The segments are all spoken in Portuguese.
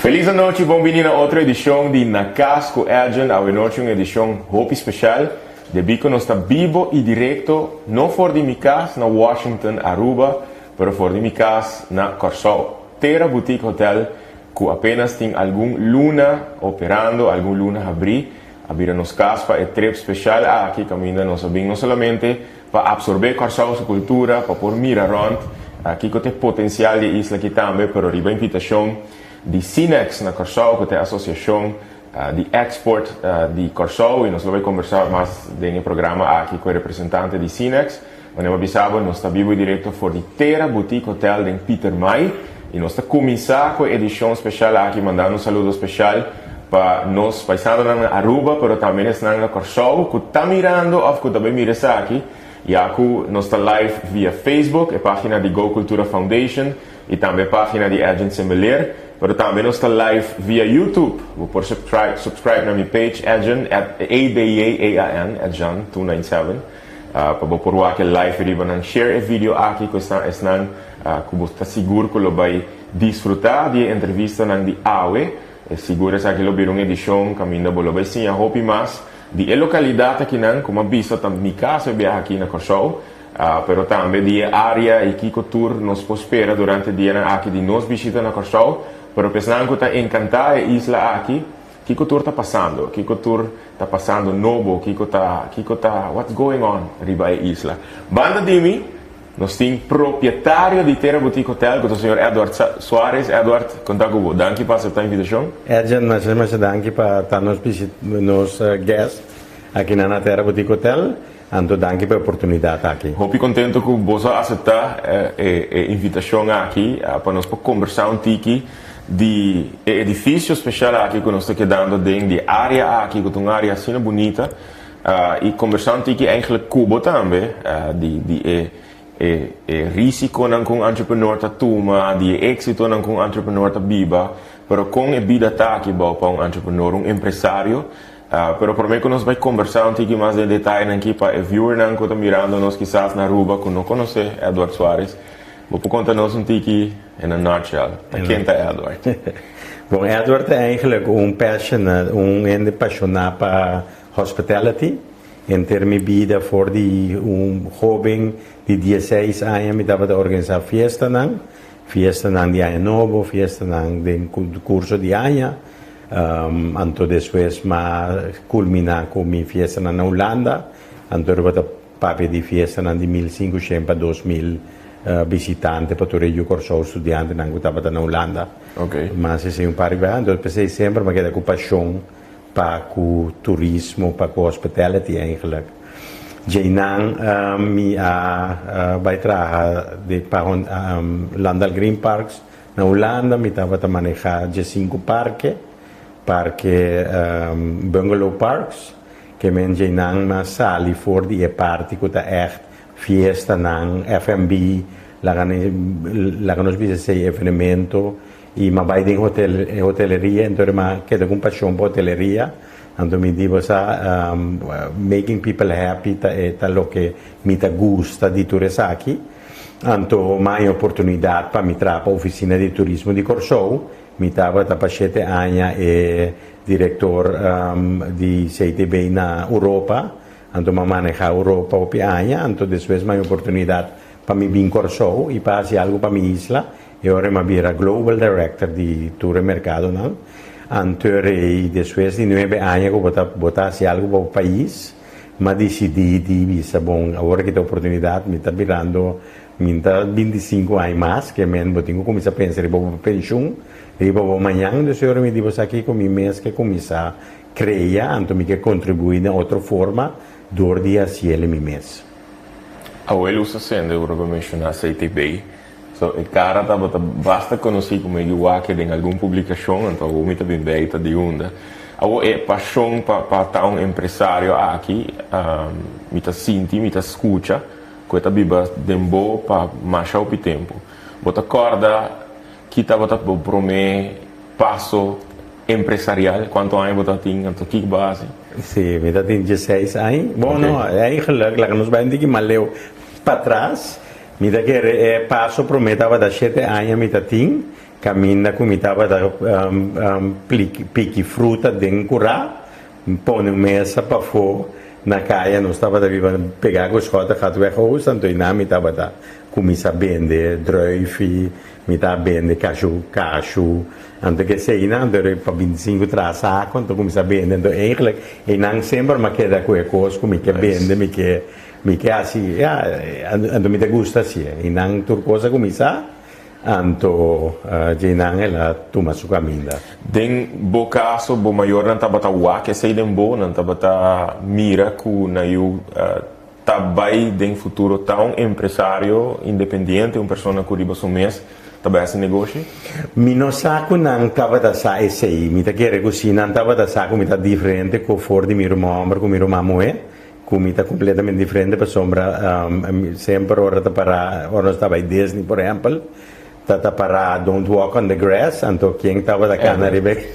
Feliz noite, bem-vindo a outra edição de Na Casa com Edgen. A noite uma edição hope especial. De bico nós está vivo e direto, não fora de minha casa, na Washington, Aruba, mas fora de minha casa, na Corsol. Terra Boutique Hotel, que apenas tem algum luna operando, algum luna abrir nos casa para trip especial aqui caminha nós bem, não somente para absorver Corsol, sua cultura, para pôr mira around, aqui que tem potencial de isla aqui também, para riba invitação de Cinex na Corsol, que tem a associação de export de Corsol, e nós vamos conversar mais nesse programa aqui com o representante de Cinex. Nós avisamos, nós estamos vivo e direto for de Terra Boutique Hotel em Peter May, e nós estamos começando com a edição especial aqui, mandando um saludo especial para nós paisanos na Aruba, mas também na Corsol, que está mirando, ou que também mira aqui, e aqui nós estamos live via Facebook, a página de Go Cultura Foundation, e também a página de Edgen Semelier, mas também nós estamos live via YouTube. Vou por subscribe na minha page, Edgen, ADEAN, Edgen 297. Para por aquele live riba nang share o vídeo aqui que está que você seguro que lo vai desfrutar de entrevista nang di AWE. Seguro que lo bir uma edição caminho bolo vai sim a hope mais de localidade aqui nang como visto também mi casa é aqui na Corsol. Pero também de área e que tour nos prospera durante o dia aqui de nos visita na Corsol. Pero pensando que está encantada a isla aqui, que tour está passando, que tour está passando novo, que está, what's going on riba a isla. Banda de mim, nós temos proprietário de Terra Boutique Hotel, que é o senhor Edward Soares. Edward, conta com você. Danke para aceitar a invitação. Edgen, mas danke para estar nos guests aqui na Terra Boutique Hotel. Anto danke pela oportunidade aqui. Estou contente que você aceitar a invitação aqui para nós conversar um pouquinho de edifício especial aqui que nós estamos quedando dentro de área aqui, que é uma área assim bonita, e conversar um pouquinho eigenlijk Cuba também, de risco com o entrepreneur tá toma, de êxito com o entrepreneur tá biba, pero com a vida tá aqui para um entrepreneur, um empresário. Pero por mim que nós vai conversar um pouquinho mais de detalhe aqui para o viewer que está mirando nós quizás na Aruba que não conhece Edward Soares. Vou contar-nos um pouquinho in a nutshell. Quem é Edward? Bom, Edward é eigenlijk apaixonado para hospitality. Em termos de vida, for jovem de 16 anos, me dava de organizar fiesta de ano novo, fiesta de curso de ano. Anto depois culminar com minha fiesta na Holanda, anto eu papi di fiesta de 1500 a 2000 visitantes para todo o corso estudante que estava na Holanda. Okay. Mas é um par de anos, eu pensei sempre que era com paixão para o turismo, para a hospitality eigenlijk. Jainang vai trabalhar para Landal Green Parks na Holanda, me estava a manejar de 5 parques. Bungalow Parks, que men Jainang mas sali voor die party que tá echt fiesta nang F&B, lá nos visitei evenemento e ma vai em hoteleria, então ma queda com paixão por hoteleria, então me digo making people happy tá lo que me tá gusta de turismo aqui, então mais oportunidade para me trabalhar para a oficina de turismo de Corsol. Mi estava para 7 anos diretor de CITB na Europa, então me manejar a Europa por anos, então depois mais oportunidade para me vir Corsol e para fazer algo para minha isla. Eu agora me vira Global Director de Tour e Mercado, não? Então depois de 9 anos eu vou fazer algo para o país, mas decidi de bom, agora que tem oportunidade, me está virando 25 anos mais, que eu tenho que começar a pensar em pensão. E amanhã, o senhor me disse aqui com o mês que começar a criar, então me que contribuir de outra forma, do dia a dia meu mês. Ele usa sendo, eu vou mencionar CTB. So, o cara basta conhecer como ele que em alguma publicação, então eu me também beita de onda. É paixão para estar um empresário aqui, me tá senti, me tá escuta, que está biba dembo para marchar o tempo. Bota corda que estava para mim passo empresarial, quanto anos você tem, quanto que base? Sim, me tem 16 anos. Bom, não, é eigenlijk, lá que nos vai dizer que leu para trás, me dá que passo para mim estava da 7 anos, me tem cammina come estava da picchi frutta dentro curà, pone una mesa para fora na caia, não estava da viva pegar com escota, gato weg house, então ina me estava da começar a vender druive, me estava a vender cachu, então que sei ina, então para 25 traz saco, então começar a vender, então eigenlijk, e não sempre me queda com coisa, como que vende, me que assim, então me gusta assim, e não tur coisa começar anto jenang ela tuma su caminda. Den bo caso bo maior nan tabata wa que sei den bo nan tabata mira ku na yu tabai den futuro ta un empresario independiente, un persona ku riba su mes tabai esse negócio. Mi no saco nan tabata sa e sei, mi ta chiede così nan tabata sa come ta differente co for di miro mamma con miro mamue. Come está completamente diferente, para sombra, sempre ora estava em Disney, por exemplo, está para Don't Walk on the Grass, então quem estava da cana ribe.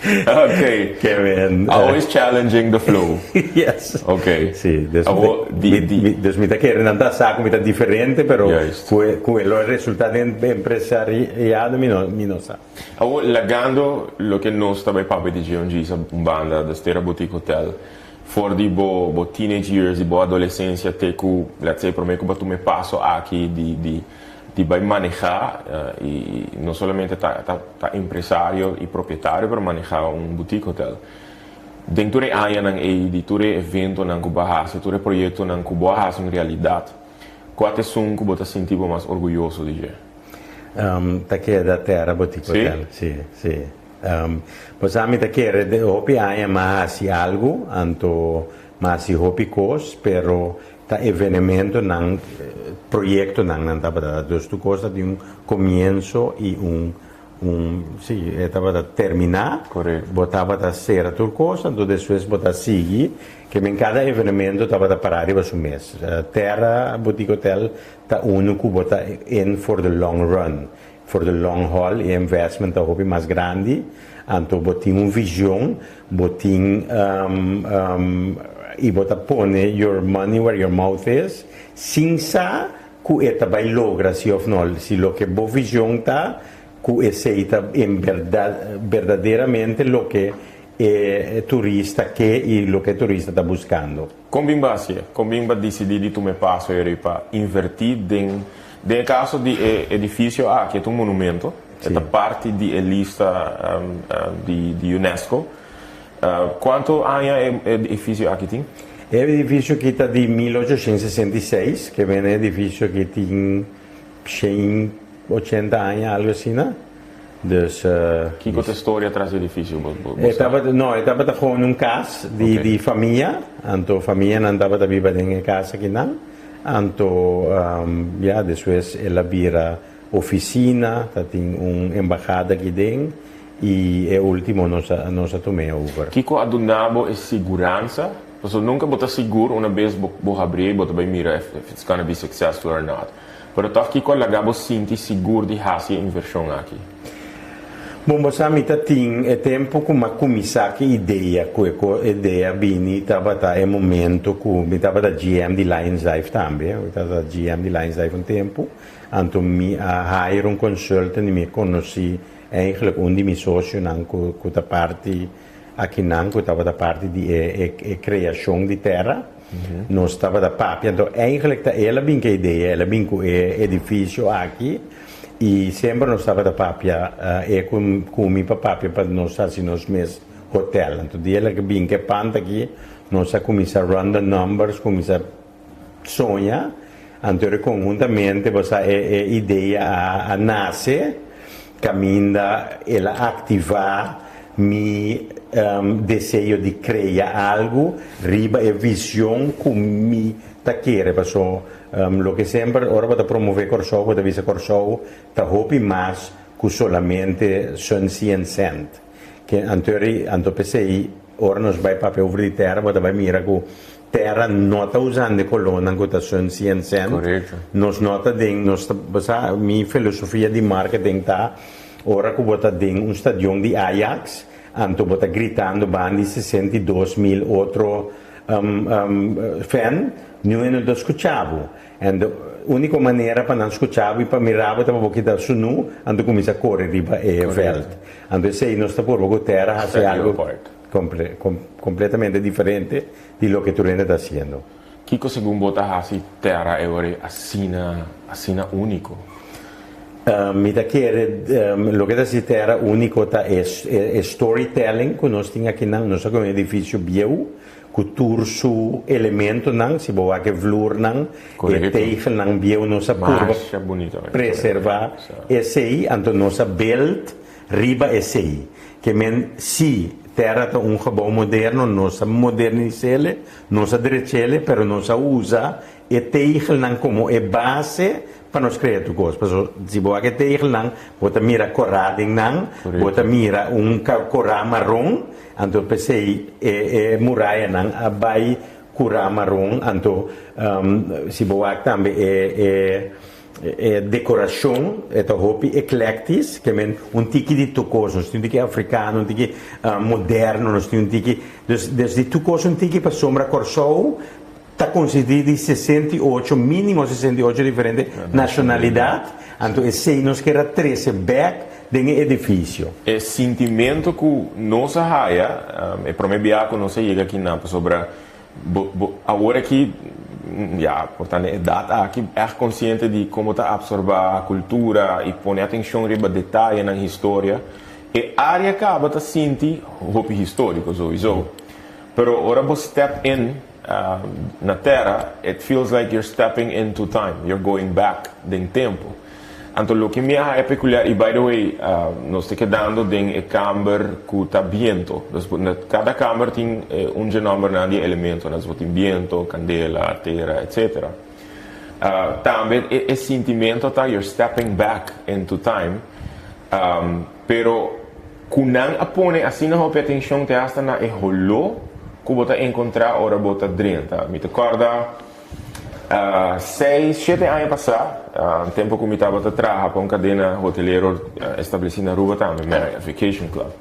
Okay. Kevin. Always challenging the flow. Yes. Okay. Sì, adesso mi che non sa come è differente, però quello è il risultato impresariale mi non sa. Legando lo che non sta bei papi di G&G sa banda da stera boutique hotel for di bo teenage years di bo adolescenza te ku let's say per me ku tu me passo aqui di vai manejar e non solamente ta impresario e proprietario per manejar un boutique hotel dentro de aya nang di ture evento nang kubahasa ture proyecto nang kubahasa in realidad quate sun ku bota sentivo mais orgulhoso di je ta che da terra boutique hotel sì posami ta che hopi aya ma si algo anto ma si hopi cos pero ta evento nang proyecto nang estaba dos tu cosa de un comienzo y estaba a terminar, botava a ser a tu cosa, então depois botava a seguir, que em cada evento estava a parar e um mês. Terra, boutique hotel, tá único bota in for the long run, for the long haul, e investment tá mais grande, então botinho visão, botinho e bota pone your money where your mouth is, sin sa ku eta vai logra si of no, si lo que bo visión ta ku aceita en verdad verdaderamente lo que turista che y lo que turista está buscando. Combimba decidi di tu me passo e pa invertir den caso di edificio che è un monumento, è parte di lista di UNESCO. Quanto anni è edificio aqui tem? È un edificio che è di 1866, che è un edificio che tem 180 anni, algo assim, né? Dus, que conta a história atrás do edifício? Estava com um casa de família, então a família não estava a viver em casa aqui não, então depois ela vira oficina, tem uma embaixada aqui dentro e o último nós tomei over. Kiko adunabo é segurança, porque nunca bota seguro uma vez vou abrir, bota bem mira if it's gonna be successful or not. Pero toch Kiko lagabo sinti seguro de hasi inversão aqui. Bom, você me tem tempo como começar que ideia bini estava é momento que me estava da GM de Lions Life também, eu estava da GM de Lions Life tempo, então me hire um consultant e me conheci eigenlijk de mijn socio nanco da parte aqui nanco estava da parte de criação de terra não estava da papia então eigenlijk ela bem que ideia ela bem que edifício aqui e sempre não estava da papia com meu papia para nós assim nos meus hotel então ela que bem que panta aqui nós começar a run the numbers começar sonhar então conjuntamente você ideia a nascer caminda ela ativar mi desejo de criar algo riba e visão com mi taquere passo lo que sempre ora vado a promover corso vado a visa corso ta hopi mas que solamente son 100 che anto pensei ora non vai papel over di terra vado a mira con terra não está usando coluna que está sendo 100%. Correto. Nós nota minha filosofia de marketing está ora que bota um estádio de Ajax, anto bota gritando bandi 62.000 outro fan, não escutava. And única maneira para não escutar e para mirar para porque está sunu ando começa a correr riba e veld ando sei não está por o terra hace algo completamente diferente de lo que tu rende está haciendo. Kiko según bota hasi terra e ore assina único. Mira que lo que da terra único é storytelling que nós tinha aqui não nosso edifício bio cultura su elemento não se boa que flor não e tegel não bio nossa curva preservar esse aí então nossa belt riba esse aí que men si terra tá gebouw moderno nossa modernizele nossa direicele pero nossa usa e tegel não como é base para nós criar tu coisa, se boa que tegel não bota mira corrading não bota mira corá marrom então pensei muralha não abai corá marrom então se boa também decoração roupa eclectis que men tiki de tu coisa nós tiki africano tiki moderno nós tiki desde tu coisa tiki para sombra corsou está considerado de 68, mínimo 68 diferentes nacionalidades, então esse nos quer 13 back dentro do edifício. É sentimento que nossa raia, é para mim que não se chega aqui na sobre agora que portanto é data aqui é consciente de como está absorver a cultura e põe atenção riba detalhe na história e área acaba tá senti roupa histórico so pero ora você step in na Terra, it feels like you're stepping into time, you're going back em tempo. Então, o que me é peculiar, e by the way, nós estamos quedando em câmara que está viento. Cada câmara tem número de elementos, nós temos viento, candela, terra, etc. Também, esse sentimento está, you're stepping back into time, pero, quando não põe assim na atenção, te hasta na rolou, que bota encontrar ora bota drenta. Me recorda 6, 7 anos passados, tempo que me estava trabalhando para uma cadena hoteleira estabelecida na rua também, Marriott Vacation Club.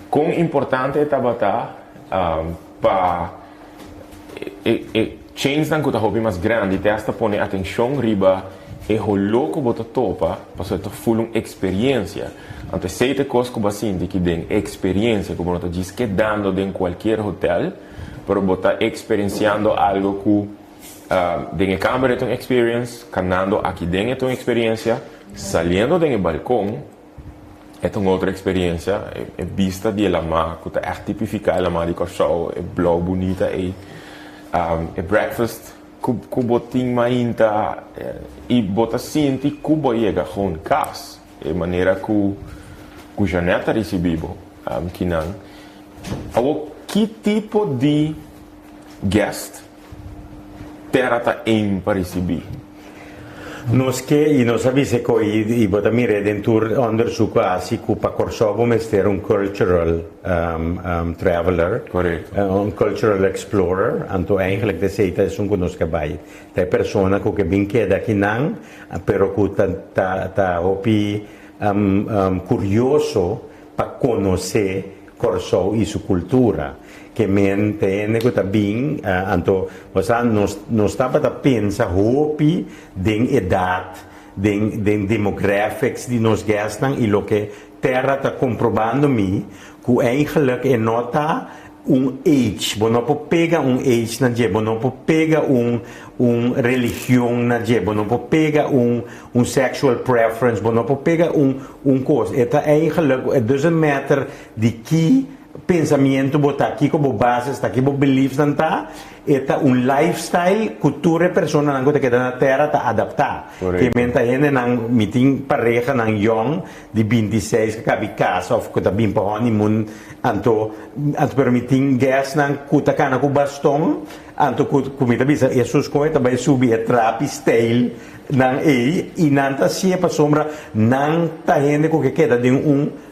Quão importante estava para change na coisa hobby mais grande, te hasta pone atenção riba e rolou que bota topa, para ser full experiência. Então, se te coisa que você que tem experiência, como nós diz que dando em qualquer hotel, para botar experienciando algo que tem câmera tem experience, canando aqui dentro tem experiência, saindo do balcão é uma outra experiência, é vista de la mar, que é tipificada la mar de Corsau, é blá bonita é breakfast que botin mainta e bota sente que boiega com casa, é maneira que Janeta recebeu que não. Que tipo de guest terá está em para receber? Nós sabemos que e bota mire dentro under su classe que para Kosovo mestre um cultural traveler, cultural explorer, então eigenlijk de seita é conosco vai. Tem persona que bem queda aqui não, pero que tá curioso para conhecer Kosovo e sua cultura. Que mente que está bem, então você não estava a pensar hopi de idade, de demographics de nos gastam e o que terra está comprovando me que eigenlijk nota age, você não pode pegar age na dia, você não pode pegar religião na dia, você não pode pegar sexual preference, você não pode pegar coisa. Eta eigenlijk, it doesn't matter de que pensamento botar aqui como base, está aqui como beliefs não tá, é lifestyle cultura persona não que na terra tá adaptar. Que menta gente não meeting pareja não young de 26 que cabe casa of que tá bem para honeymoon, anto permiting guest não que tá cana com bastão, anto comida bisa Jesus coisa vai subir a trap style não e não tá se para sombra não tá gente que queda de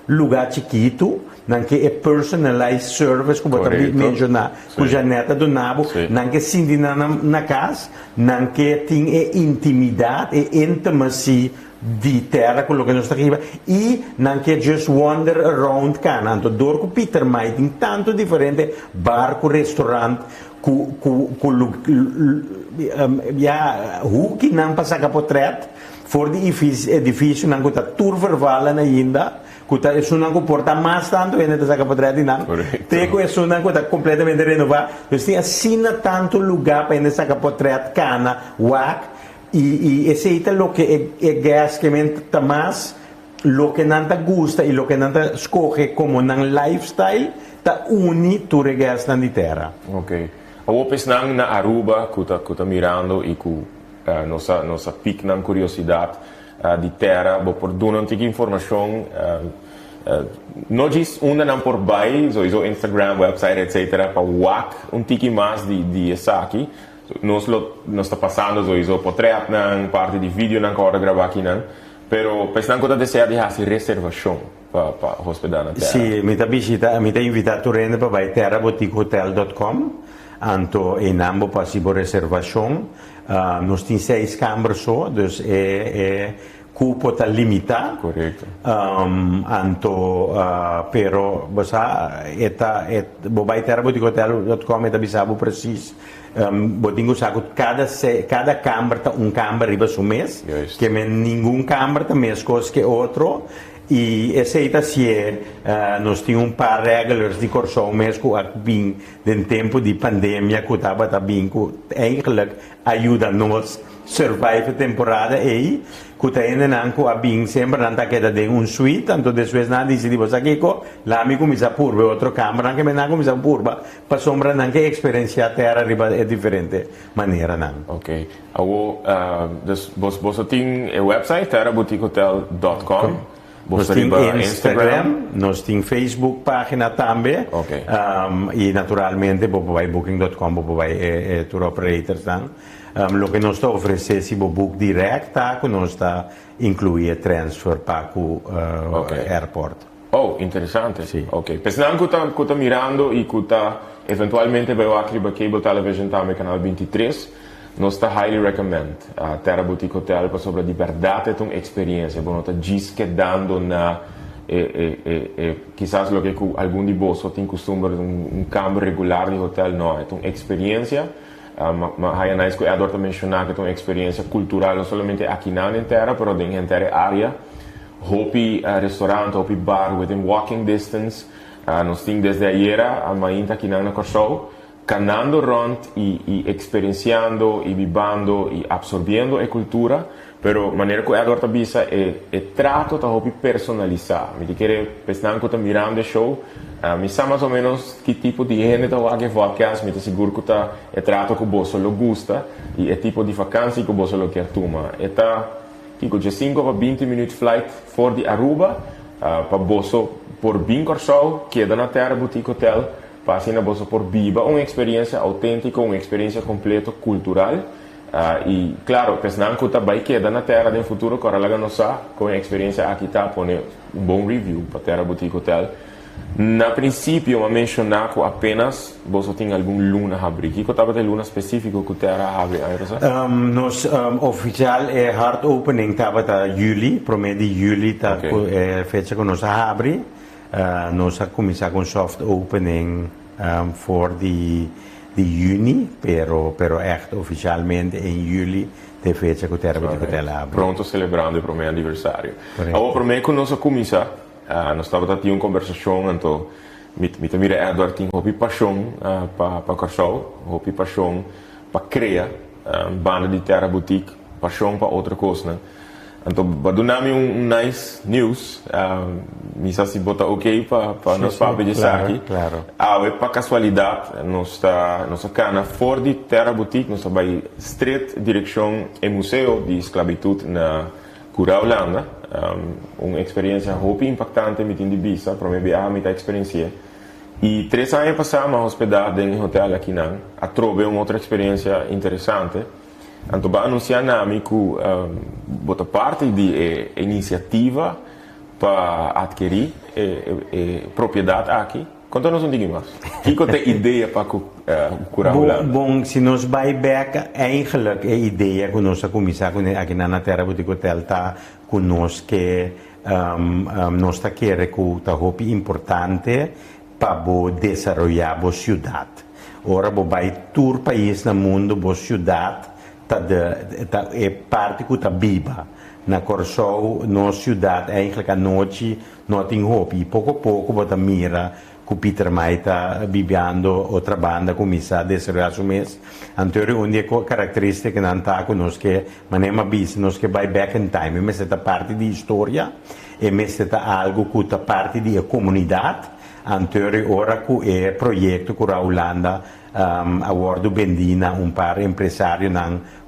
lugar chiquito não que é personalized service como também mencionar com Janeta do Nabo não que sim na casa não que tem intimidade e intimacy di terra, quello che non sta arriva, e anche just wander around Canaan, dorco Peter Mai, in tanto differente bar, ristorante, hoe che non passa capotret, voor die edificio, non che tour vervallen ainda, que isso não comporta mais tanto ainda da capotret não, teco isso não que completamente renovado, então tem assim tanto lugar para ainda essa capotret cana, wak, e esse é o que é gas que menta mais, lo que não te gusta e lo que não te escolhe como um lifestyle, ta uni tu regas na di terra. Ok. Ho pensando na Aruba, que mirando e que nossa pic na curiosidade di terra, por dar uma informação, não diz onde não por baixo, so Instagram, website, etc. Para WAC, tiki mais de essa aqui. Nós está passando, so portrait na parte de vídeo na hora gravar aqui não, pero pensando que deseja de fazer reservação para hospedar na terra. Sim, me tá invitado a rende para terraboutiquehotel.com. Anto em ambos possível reservação, nós temos 6 câmaras só, então cupo está limitado. Correto. Pero você vai terraboutiquehotel.com e avisava preciso. Botinho saco cada câmara tá câmara riba o mês, que nenhum câmara tá mês coisa que outro. E essa se nós tínhamos par regras de corso mês que bem de tempo de pandemia que estava também que eigenlijk ajuda nós survive a temporada e que ainda não que bem sempre não tá queda de suite então depois nada decidimos aqui que lá me começa a purba outra câmara que me não começa a purba para sombra não que experiência a terra é diferente maneira não. Ok. Dus você tem o website terraboutiquehotel.com. Nós temos Instagram, nós temos Facebook página também, okay. E naturalmente vai booking.com, vai tour operators dan. O que nós está oferecendo se book direct, que nós está incluir transfer para o airport. Oh, interessante. Sì. Ok. Pensando que está mirando e que está eventualmente vai aqui para cable television também canal 23. Nós está highly recommend a Terra Boutique Hotel para sobre a liberdade de uma experiência, bom, está diz que dando na quizás lo que algum de vós tem costume de câmbio regular de hotel não, é uma experiência, mas é nice que adoro mencionar que é uma experiência cultural não somente aqui na Terra, mas em inteira área, hopi restaurante, hopi bar within walking distance, nós temos desde ayer a mainta aqui na Corsou. Canando rond e experienciando e vivendo e absorvendo a cultura, pero maneira que agora bisa é trato tá hopi personalizar. Me querer pensando que tá mirando o show, me sabe mais ou menos que tipo de gente tá aqui podcast, me tá seguro que tá é trato que você lo gusta e é tipo de vacância que você lo quer tomar. É tá tipo de 5 a 20 minutos flight for de Aruba, para você por bem show que é na Terra Boutique Hotel. Passem na bolsa por viva uma experiência autêntica, uma experiência completa cultural e claro, pensando que também queda na terra no futuro, que ela não sabe, com a experiência aqui está, põe bom review para Terra Boutique Hotel. Na princípio, eu mencionar que apenas você tem algum luna abre. Que estava de luna específico que Terra abre? Nos oficial é hard opening estava de julho, prometo de julho tá fecha que nós abre. Nós começamos com soft opening for de juni, pero echt oficialmente em julho de fecha que o Terra Boutique Hotel abre. Pronto celebrando o meu aniversário. Agora, para mim, que nós começamos, nós estávamos tendo uma conversação, então, me mira Edward tem uma paixão para Corsou, uma paixão para criar banda de Terra Boutique, paixão para outra coisa, né? Então, para dar-me nice news, me se bota ok para nós para dizer aqui. Claro. Para casualidade, nossa cana fora de Terra Boutique, nós vai straight direção ao Museu de Esclavitud na Cura Holanda. Uma experiência muito impactante, me tem de vista, para mim, a experiência. E 3 anos passamos a hospedar em um hotel aqui na a trouxe uma outra experiência interessante. Então, vai anunciar na mim que bota parte de iniciativa para adquirir propriedade aqui Conta-nos um pouquinho mais. Que tem ideia para curar Holanda? Bom, se nós vai back, eigenlijk a ideia que nós começamos aqui na Terra Boutique Hotel está conosco que nós está querendo que está importante para desenvolver a cidade. Ora, vai tour país no mundo, a cidade é parte que está viva. Na Corsou, nossa cidade, eigenlijk a noite, não tem hope. E pouco a pouco, você mira que o Peter May está vivendo outra banda, começa a desenvolver o mês. Então, uma característica que não está conosco, que manema business, que vai back in time. Mas é parte da história, e mas é algo que está parte da comunidade. Então, ora que é projeto que a Holanda awardo bendina par empresário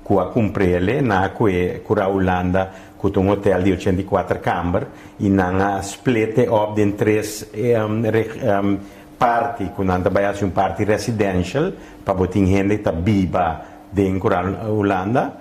que a comprele na que a Holanda que um hotel de 84 câmaras e na split up em três partes que não trabalha parte residential para botar gente que viva dentro da Holanda.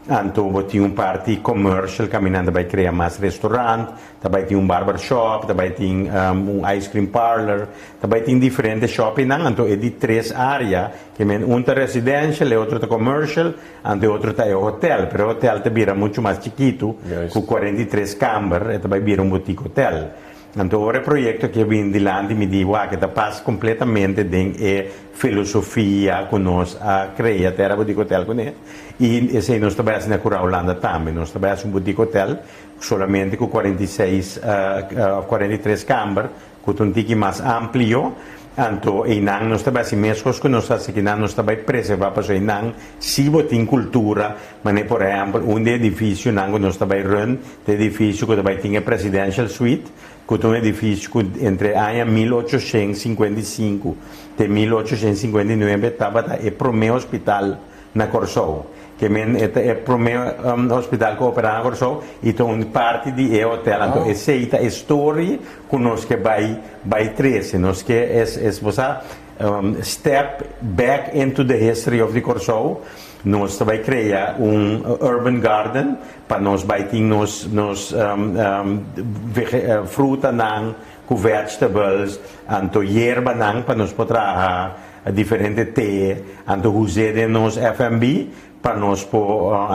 Então, tinha parte commercial, caminhando para criar mais restaurante, também tinha barbershop, também tinha ice cream parlor, também tinha diferentes shopping. Então, é de três áreas, que um é residential, o outro é commercial, e o outro é hotel. Mas o hotel vira muito mais chiquito, com 43 câmaras, e também vira boutique hotel. Então, o projeto que vem de lá me diz que passa completamente dentro da filosofia que nós criamos, a Terra Boutique Hotel. E assim, nós trabalhamos na Holanda também. Nós trabalhamos em boutique hotel solamente com 43 câmaras, com um tique mais amplo. Então, nós trabalhamos em mescos que nós trabalhamos preservar para isso. Se você tem cultura, mas por exemplo, edifício que nós trabalhamos, edifício que também tem a Presidential Suite, que é um edifício que entre o ano 1855 e 1859 estava o primeiro hospital na Corsou. Que é o primeiro hospital que opera na Corsou e tem parte do hotel. Então, essa é a história que nós vai trazer. Nós que é step back into the history of the Corsou. Nós vai criar urban garden para nós vai ter fruta com vegetables, então erva para nós poder diferente té, então usar de nos F&B para nós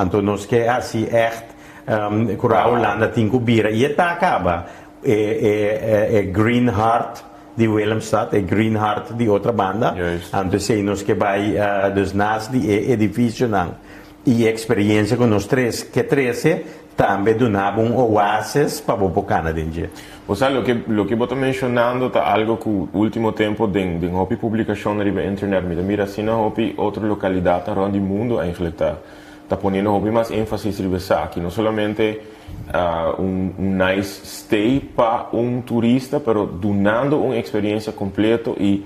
então nós que assim que a Holanda tem que bira e está acaba Green Heart de Willemstad, Green Heart de outra banda, então sei nós que vai dos nas de edifício e a experiência com nós três que também donava oásis para o canadense. O sea, lo que vos estás mencionando es algo que último tiempo de publicación en internet, mira, si no hopi otra localidad alrededor del mundo, está poniendo hopi más énfasis en aquí, no solamente un nice stay para un turista, pero donando una experiencia completa y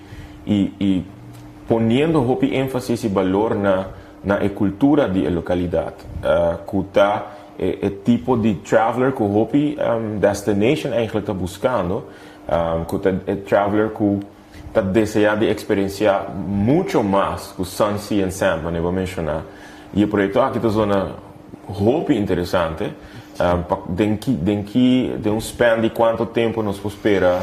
poniendo hopi énfasis y valor na cultura de la localidad, que está het tipo de traveler que hopi destination eigenlijk está buscando, que traveler que está deseando experienciar mucho más que Sun, Sea and Sand, me voy a mencionar. Y el proyecto aquí es una hopi interesante, de un span de cuánto tiempo nos espera.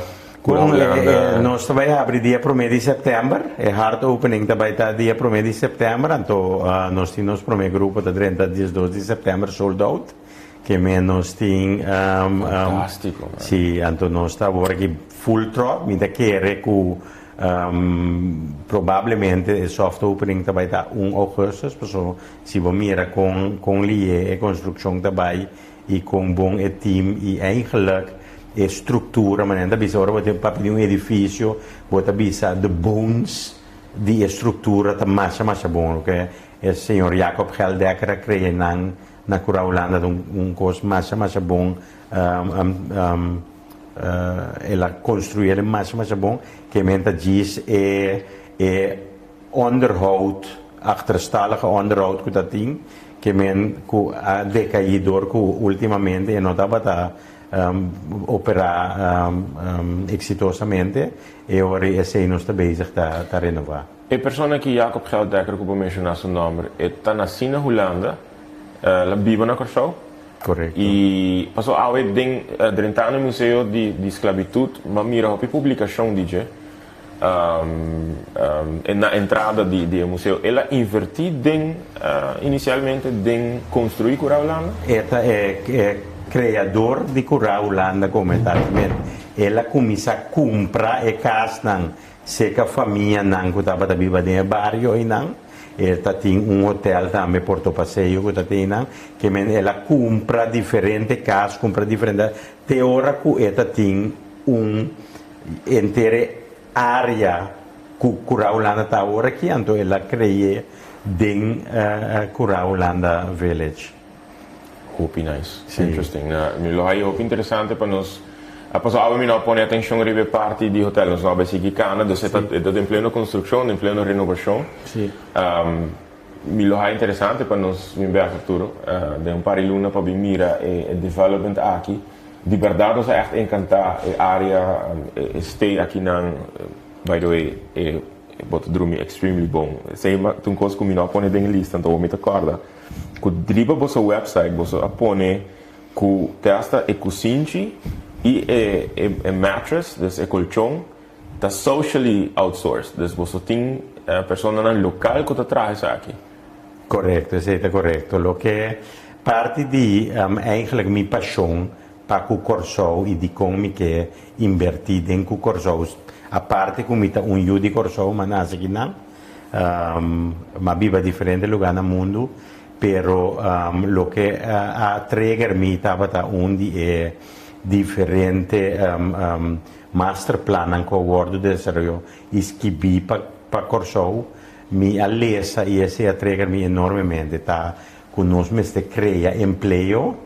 Nós vai abrir dia 1 de setembro, hard opening também está dia 1 de setembro, então nós temos o primeiro grupo de 30 dias 2 de setembro sold out, que nós temos fantástico. Sim, então nós está agora full truck, me quer que provavelmente o soft opening também está 1 agosto, porque se você mira com a construção também e com bom time e eigenlijk estrutura, mas ainda bisa ora você para pedir edifício, você bisa the bones de estrutura tá mais bom, que o senhor Jacob Geldecker criou na Holanda coisa mais bom, ela construir mais bom, que menta diz onderhoud, achterstallige onderhoud que tem, que a decaídor que ultimamente não estava operar exitosamente e ora esse nós está bezig a renovar. A pessoa que Jacob Geldecker, que eu vou mencionar seu nome, está nascida na Holanda, ela vive na Corsou. Correto. E passou a ver dentro do museu de esclavitud, mas mira a publicação de e na entrada di museo ela inverti den inizialmente den construir cura Holanda. Eta è creador di Cura Holanda come tal. Ela comiça a comprar e casa seca família nang que estava viva no barrio e nang. Ela tem hotel também Porto Passeio que tem nang que ela compra diferente casas, compra diferente. Te ora que ela tem inteira área que Cura Holanda está agora aqui, então ela cria den Cura Holanda Village. Hopi nice, Sì. interesting. Mi lo hai hopi interessante per nos. Appunto, mi no pone attenzione rive parti di hotel, non so, si chicana, è in piena costruzione, in piena rinnovazione. Sì. Mi lo hai interessante per nos in futuro. De un pari luna per mira e development aqui. Di verdade, nos echt encanta e area e stay aqui nan, by the way, e bot drumi extremely bom. Sei ma tu cos come no pone den lista, então mi t'accorda. Ku driba bossa website, bossa appone ku testa e ku sinci e mattress, dus e colchão, tá socially outsourced. Dus bossa tem persona nan local que tá traz aqui. Corretto, siete corretto. Lo che parte di eigenlijk mi passion pa cu corso e di come che invertite in cu corso a parte come un io di corso ma nasa che ma viva differente lugar nel mondo però lo che a trigger mi tava undi è differente master plan anche guardo del serio ischibi pa corso mi allesa e se a trigger mi enormemente ta con nos meste crea empleo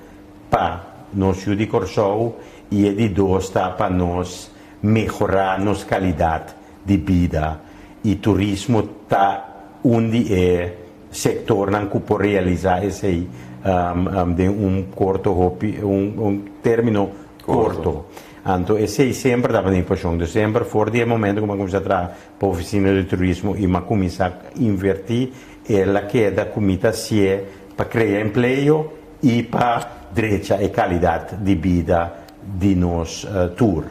pa nos di corso e di dosta pa nos mejorar nos qualidade de vida e turismo ta undi é sector nan que può realizzare esse de un corto un termino corto. Anto esse sempre dava in passione, sempre fuori del momento come comincia tra l'officina del turismo e ma comincia a invertire e la chieda comincia sia per creare impiego e per direita e qualità di vita di nos tour.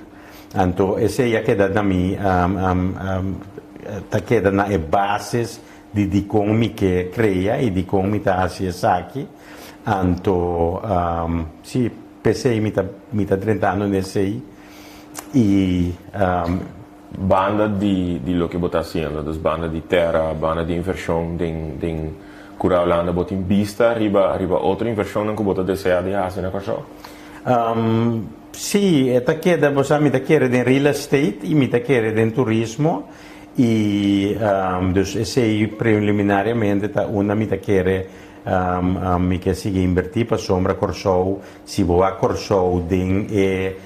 Anto esse ja chieda da mi ta chieda na e bases di come che crea e di come ta si saki. Anto sì, per sei mita 30 anni nel sei e banda di lo che bota haciendo, dus banda di terra, banda di inversione den Cura Holanda bot in vista riba outra inversione che bota desea di hacer na cosa. Sì, ta chiede mi ta chiede den real estate e mi ta chiede den turismo e dus sei preliminariamente ta una mi ta chiede mi che si invertì per sombra corso si va a corso den e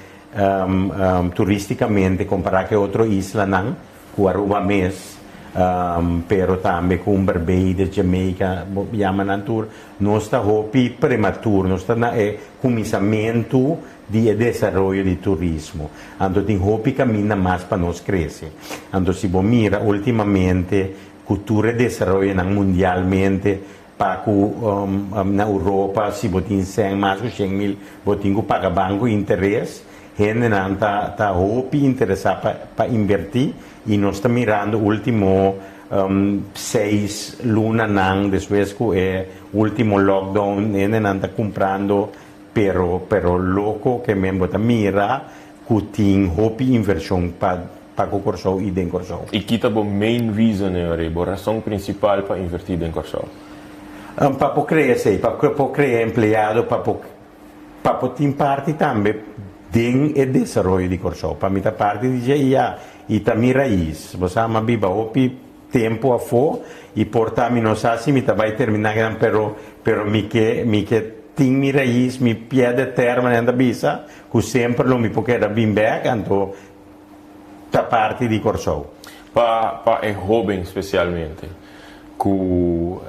turisticamente comparare che altro isla nan cu Aruba mes però també con Barbados, Jamaica chiamano tour non sta hopi prematuro non sta na è cominciamento di desarrollo di turismo ando tin hopi cammina mas para nos cresce ando si bo mira ultimamente cultura desarrollo nan mundialmente pa na Europa si botin 100 mais 100.000 botin paga banco interesse gente non sta hopi interessata pa invertir e non sta mirando ultimo 6 luna nan después che ultimo lockdown e non sta comprando però loco che mi bota mira che tin hopi inversione pa corso e den corso E kita bo main reason bo razón principal para invertir en corso. Pa po crescere, pa po creare empleado, pa po tin parti també den e desarrollo di corso. Pa mita parte dice e tammi raiz, ma biba hopi tempo a fo e portami non sa si mi vai terminare però mi che tin mi raiz mi piede terra nella bisa che sempre lo mi può che da bin back anto ta parte di corso. Pa e hobby specialmente. Cu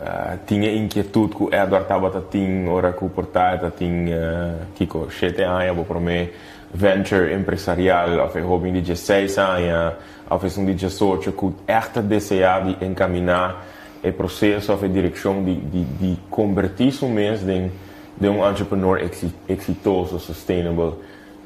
tinha inquietud cu Edward tabata tin ora cu portata tin kiko 7 anni bo per me venture empresarial of hobby di 16 anni of un di socio cu echt desea di encaminar e processo of direzione di convertir su mes de un entrepreneur exitoso sustainable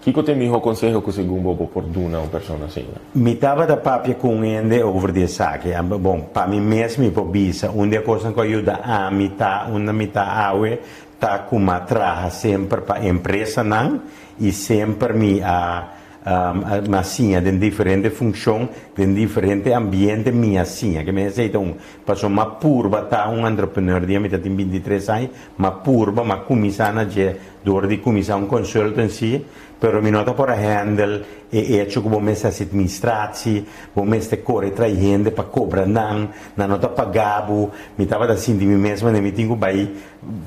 Kiko tem meu conselho que segundo bobo por duna uma pessoa assim. Me estava da papia com ele over de saque. Bom, para mim mesmo por bisa, uma coisa que ajuda a mita, uma mita awe, tá com uma traja sempre para a empresa não e sempre me massinha de diferente função, de diferente ambiente minha massinha, que me aceita passou uma purba tá entrepreneur de mim tem 23 anos, uma purba, uma comissária de dor de comissária consultancy, pero mi nota por handle e hecho como messa administratie, como messe corre tra gente para cobrar na nota pagabo, mi tava da senti mi mesma ne mi tingo bai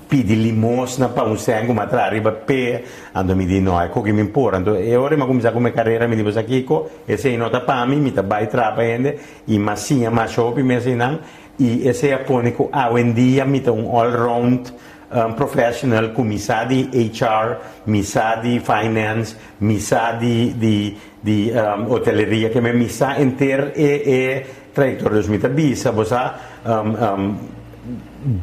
pidi limosna pa un sengo ma tra arriba pe ando mi di no, ecco che mi importa, e ora ma comincia come carriera mi dico sa Kiko, e se nota pa mi ta bai tra pa gente, i massinha ma shopi messe nan, e se aponico a wendia mi ta un all round professional com missa di HR, missa di finance, missa di hoteleria, che me missa inter e traiettoria smita bisa, bosa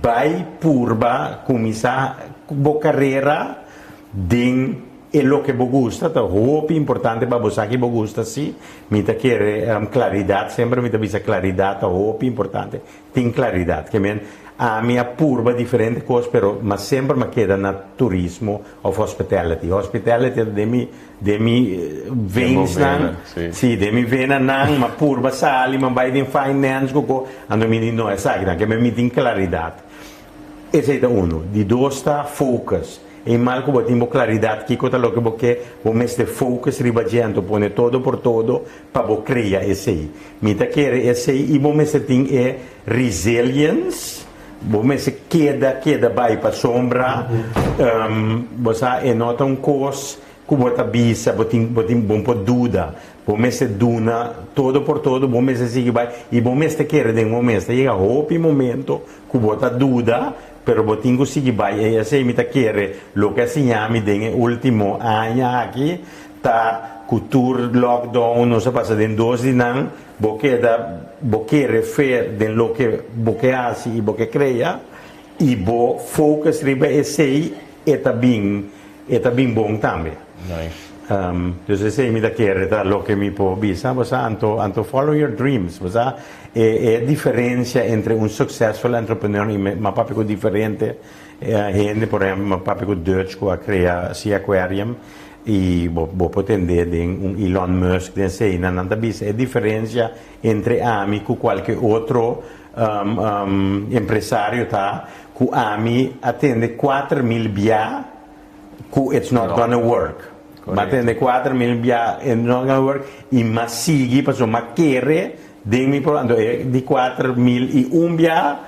vai purba com missa bo carreira din e lo che bo gusta, ta hope importante ba bosa che bo gusta sì, mi ta chiede claridad, sempre mi ta bisa claridad, ta hope importante, tin claridad, che men a minha purba differente cose, però ma sempre mi chiede na turismo of hospitality. Hospitality de mi veins nan, sì, de mi vena nan, ma purba sali, ma vai in finance, go, ando mi di no, esatto, che mi din claridad. E sei da uno, di dosta focus. E mal como tenho claridade que conta logo porque o mês de focus ribagendo pone todo por todo para bo criar esse aí. Me tá querer esse aí e o mês tem é resilience. O mês queda vai para sombra. Você é nota coisa como tá bisa, botin bom por dúvida. O mês duna todo por todo, o mês sigue vai e o mês te quer de um mês chega hope momento como tá dúvida. Pero botingo sigue vai e esse me tá querer lo que assinami den último ano aqui tá cultura lockdown não se passa den 12 nan boque refer den lo que boque assim e boque cria e bo focus riba esse e tá bem bom também. Nice. Dus se mi da chiedere tra lo che mi può bisa, anto follow your dreams, e differenza entre un successful entrepreneur ma proprio differente gente por exemplo, ma proprio Dutch che crea si aquarium e bo potende un Elon Musk den sei nanda bisa e differenza entre ami cu qualche altro impresario ta cu ami attende 4.000 bia cu it's not gonna work. Ma tende 4.000 bia e non gonna work i massigi passo ma chiere dimmi provando di 4.000 i umbia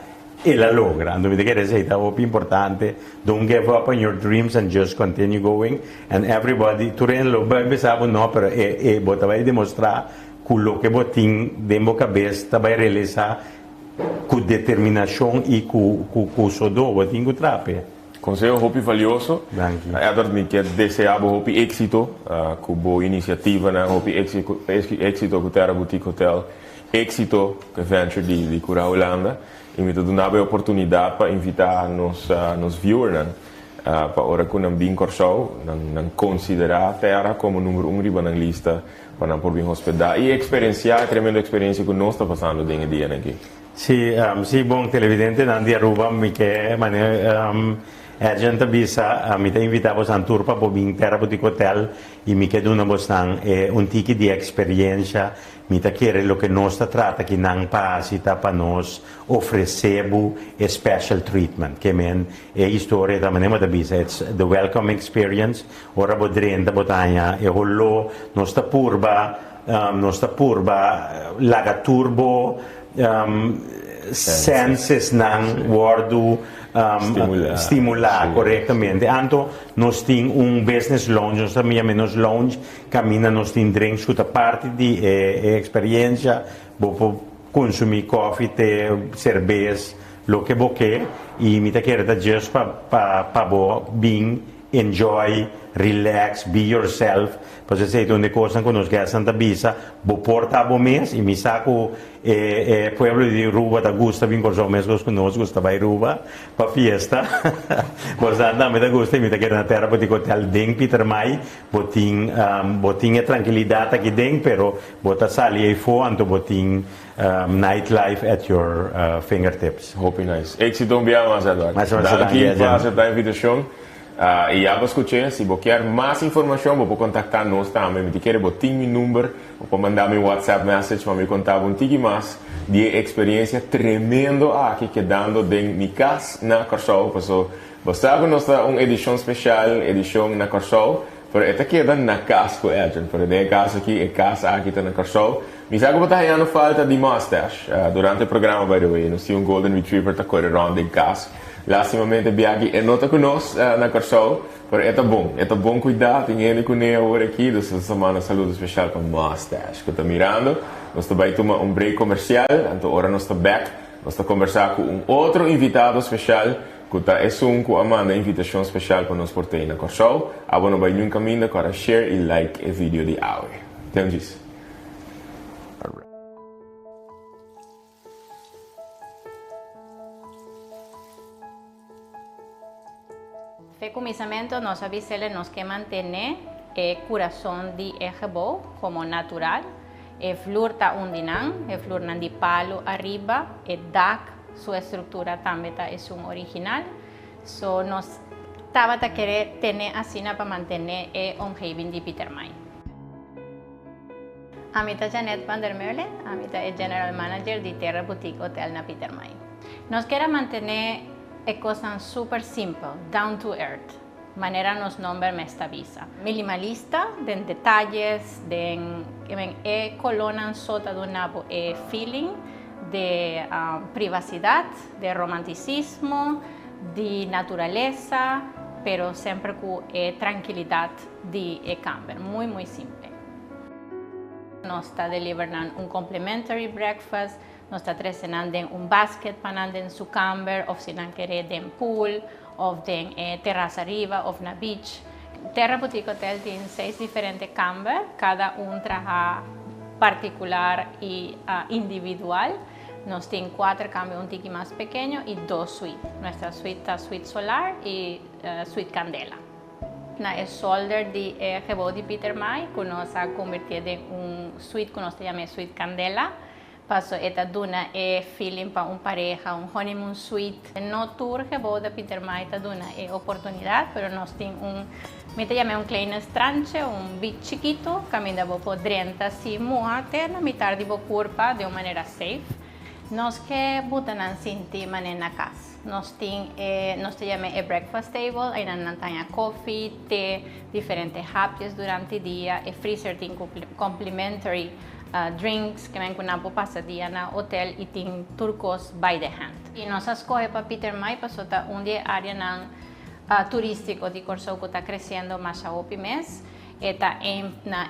e la logra ando mi che sei ta più importante don't give up on your dreams and just continue going and everybody tu lo pensavo no però e botava dimostrare quello che botin demo cabeça vai realizar com determinação e com sodo botin com trape. Conselho hopi valioso. Edward mi che deseavo hopi éxito com iniciativa na hopi éxito com Terra Boutique Hotel, éxito com venture di Cura Holanda e mi donava a oportunidade para invitar nos viewers para ora com um bem corso não considerar Terra como número 1 riba na lista para não por bem hospedar e experienciar tremenda experiência que nós está passando dentro dia aqui. Sì, buon televidente Nandi Aruba mi che a gente bisa mi te invitavo a un tour para in Terra Boutique Hotel e mi chiedo una bostan un ticket di esperienza mi te chiede lo che nostra tratta che non pasita per nos offrecevo e special treatment che men e storia da manema da bisa it's the welcome experience ora bodrenta botagna e hollo nostra purba laga turbo senses nan wordu stimular corretamente. Anto nós tem business lounge, nós também menos lounge, caminha nós tem drinks, que parte de experiência, vou consumir coffee, té, cerveja, lo que você e me tá querendo just para bem enjoy, relax, be yourself. Pues eu sei onde coisas que nós queremos Santa Bisa, vou portar o mês e me saco pueblo de Ruba da gusta vir com os mesmos que nós gusta vai Ruba para fiesta. Pois anda me da gusta me da querer na terra porque hotel deng Peter Mai, botin tranquilidade aqui dentro, pero bota sali aí fora, então botin nightlife at your fingertips. Hope nice. Éxito enviado más, Eduardo. Mas Daqui para aceptar a invitação. E já vos escutei, se você quer mais informação, você contactar nós também. Se quer, botar meu número, ou mandar meu WhatsApp message para me contar um pouquinho mais de experiência tremendo aqui que dando de minha casa na Corsol. Você sabe, nós temos uma edição especial, edição na Corsol, pero esta queda na casa com ela, pero de casa aqui, é casa aqui na Corsol. Me sabe que você não falta de mustache durante o programa, by the way. Nós temos um Golden Retriever que corre around em casa. Lastimamente Biagi é nota conosco na Corsol, mas é bom cuidar, tem ele com ele agora aqui, dessa semana saúde especial para Mustache, que está mirando, nós também tomar um break comercial, então agora nós estamos back, nós estamos conversar com um outro invitado especial, que está com a Amanda, invitação especial para nós por ter na Corsol, agora vai um caminho para share e like o vídeo de hoje. Então disso. Fe comienzo nos avisele nos que mantener el corazón de ejebo como natural, el flor ta undinan, el flor nan di palo arriba, el DAC, su estructura también es un original, so nos estaba ta querer tener así para mantener el on-having de Peter May. Amita Janet van der Merle, amita es General Manager de Terra Boutique Hotel na Peter May. Nos quiere mantener é coisa super simples, down to earth, maneira nos nombra esta visa. Minimalista, de detalhes, de colonan sota do nabo feeling de privacidade, de romanticismo, de natureza, pero sempre com tranquilidade de camber, muito simples. Nós está delivering um complimentary breakfast, nós está trazendo um basket para andar em seu camber, ou se não querer de pool, ou de terraça arriba, ou na beach. Terra Boutique Hotel tem 6 diferentes camber, cada trabalha particular e individual. Nós temos 4 camber um pouquinho mais pequeno e 2 suítes. Nossa suíte está suíte solar e suíte candela. Na solder de Rebo de Peter May, que nós ha convertido em suíte que nós chamamos suíte candela. Passo esta duna feeling para pareja, honeymoon suite. No tour que vou da Peter May está duna oportunidade, pero nós temos me chama kleine stranche, bit chiquito, caminha por dentro assim, até na metade do corpo de uma maneira safe. Nós que botam sentir na casa. Nós temos breakfast table, aí nós temos coffee, té, diferentes happys durante o dia, freezer tem complimentary drinks que vem com na passadia na hotel e tem turcos by the hand. E nós escolhemos para Peter May para soltar dia área turístico de Corsol que está crescendo mais a mês. Está na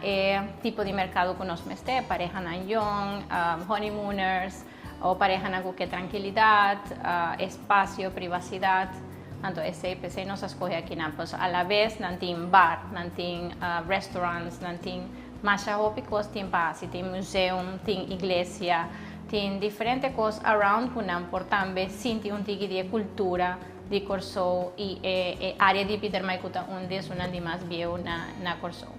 tipo de mercado que nós temos, pareja na young, honeymooners, ou pareja na que tranquilidade, espaço, privacidade. Então, esse nós escolhemos aqui na a la vez, não tem bar, não tem restaurants, não tem mas a coisas tem base, tem museu, tem igreja, tem diferentes coisas around que não por também sentir tipo de cultura de Corsol e a área de Peter May que é uma das mais viu na Corsol.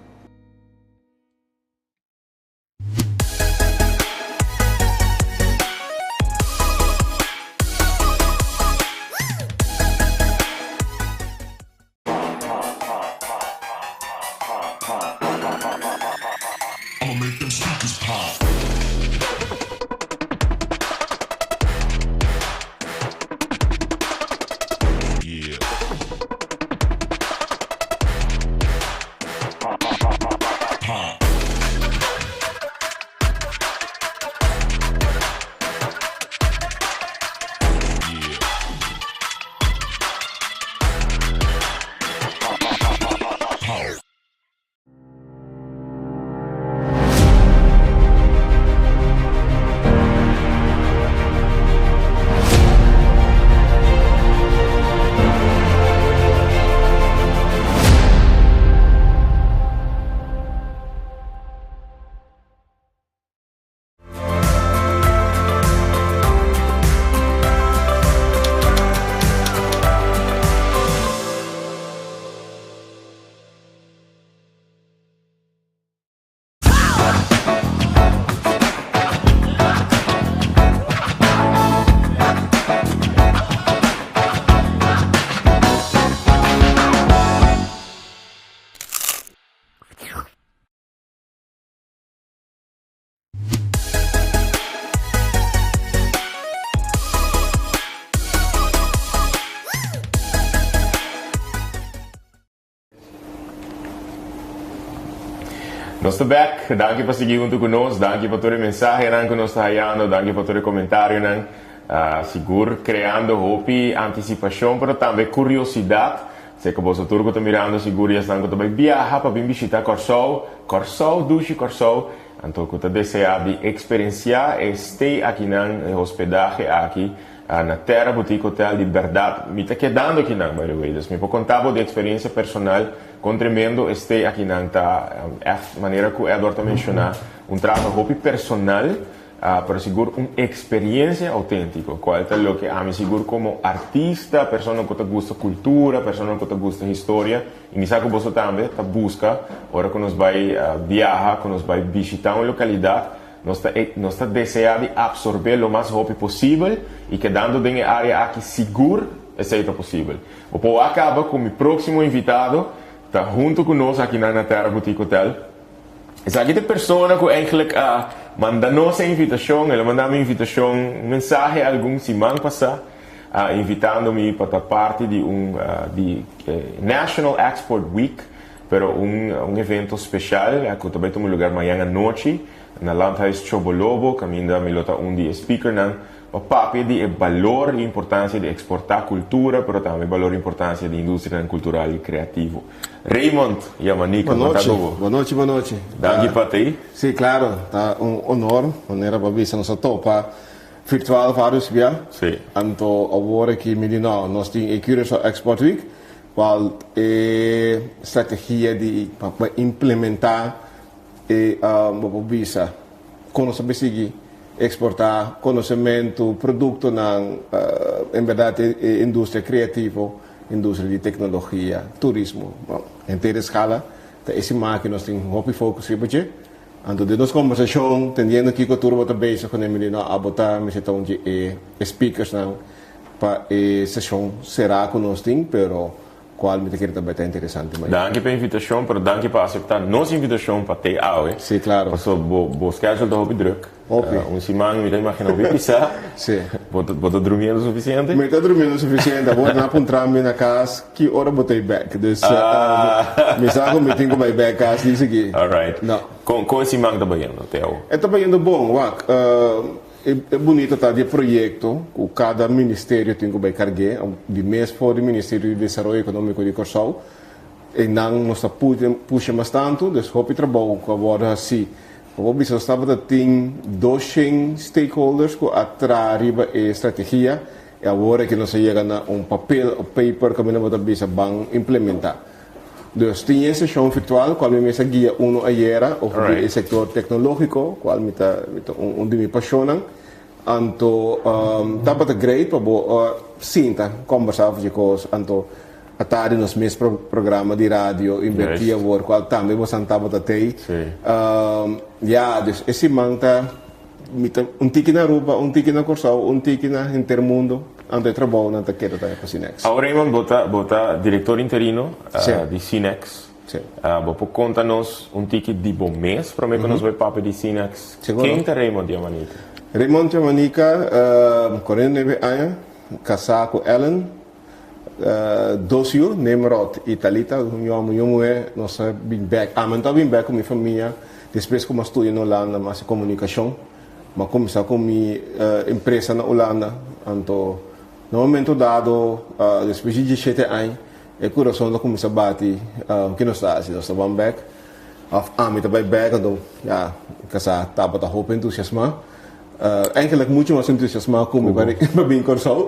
Nós estamos back, danke por seguir junto conosco, danke por todo o mensagem que nós estamos ayando, danke por todo o comentário, seguro criando hope, antecipação, mas também curiosidade. Se que você turco está mirando, seguro já estão também viajar para vir visitar Corsol, Dushi Corsol, então que está desejando experienciar este aqui na hospedagem aqui na Terra Boutique Hotel de verdade, me está quedando aqui na, by the way, me pode contar de experiência personal com tremendo este aqui na maneira que o Edward mencionou, trato hope personal. Pero seguro uma experiência autêntica, qual é o que a mim seguro como artista, pessoa que gosta de cultura, pessoa que gosta de história, e me sabe que você também busca, hora que nós vai viajar, que nós vai visitar uma localidade, nós está desejando absorver o mais rápido possível e quedando dentro da área aqui seguro, é possível. O povo acaba com o meu próximo invitado, está junto conosco aqui na Terra Boutique Hotel. Essa aqui é a pessoa que eigenlijk manda-nos a invitação, ela manda uma invitação, mensagem algum semana passada, invitando-me para parte de National Export Week, pero evento especial, que também tem um lugar amanhã à noite, na Landhuis Chobolobo, que ainda me lota dia speaker, para papi de valor e importância de exportar cultura, mas também valor e importância de indústria cultural e criativo. Raymond Yamanica, boa noite. Danke para ti. Sim, claro, tá honor, maneira para ver nossa topa virtual vários dias. Sim. Então, agora que nós temos a Curaçao Export Week, qual é estratégia de para implementar e visa com nossa seguir exportar conhecimento, produto na, em verdade, indústria criativa, indústria de tecnologia, turismo. Em ter escala, esse marco nós temos um foco sobre então, de nossa conversação, entendendo que a turma está bem com a menina, a botar, me então de speakers para a sessão será que nós temos, pero qual me quer também está interessante. Danke pela invitação, pero danke para aceitar nossa invitação para ter aula. Sim, claro. Porque o schedule está druk. Semana me imagino que pisar. Sim. Você dormindo o suficiente? Me está dormindo o suficiente. Agora na encontrar-me na casa, que hora botei back. Então, me sabe como tenho que ir back casa disso aqui. Alright. Não. Com esse mango está bem, Theo? Está bem bom, é bonito tá de projeto, o cada ministério tem que carregar, de mês fora do Ministério de Desenvolvimento Econômico de Corsol, e não nos puxa mais tanto, então hope trabalho agora assim. O bisa estava tem 200 stakeholders que atraem a estratégia, e agora que nós chega na papel, paper que nós vamos implementar. Então, tem essa sessão virtual, qual me guia ayer, o setor tecnológico, qual me onde me apaixona. Então, estava great para sinta conversar com coisas, então a tarde nos meus programa de rádio invertia o qual também você estava até esse manta tiki na Aruba, tiki na Corsol, tiki na Intermundo, ante trabalho na taquera da Cinex. Agora Raymond bota diretor interino de Cinex. Você conta-nos tiki de bom mês para mim que nós vai papo de Cinex. Quem é Raymond Yamanica? Raymond Yamanica, 49 anos, casado com Ellen, docio, Nemrod e Talita, eu é nossa bem back, mas estou bem back com minha família, depois como estou na Holanda, mas comunicação, mas começar com minha empresa na Holanda, então, no momento dado, depois de 17 anos, é coração da começar a bater, que nós estamos back, me está back, então, casado, estava roupa entusiasmado, eigenlijk muito mais entusiasmado com o bem Corsol.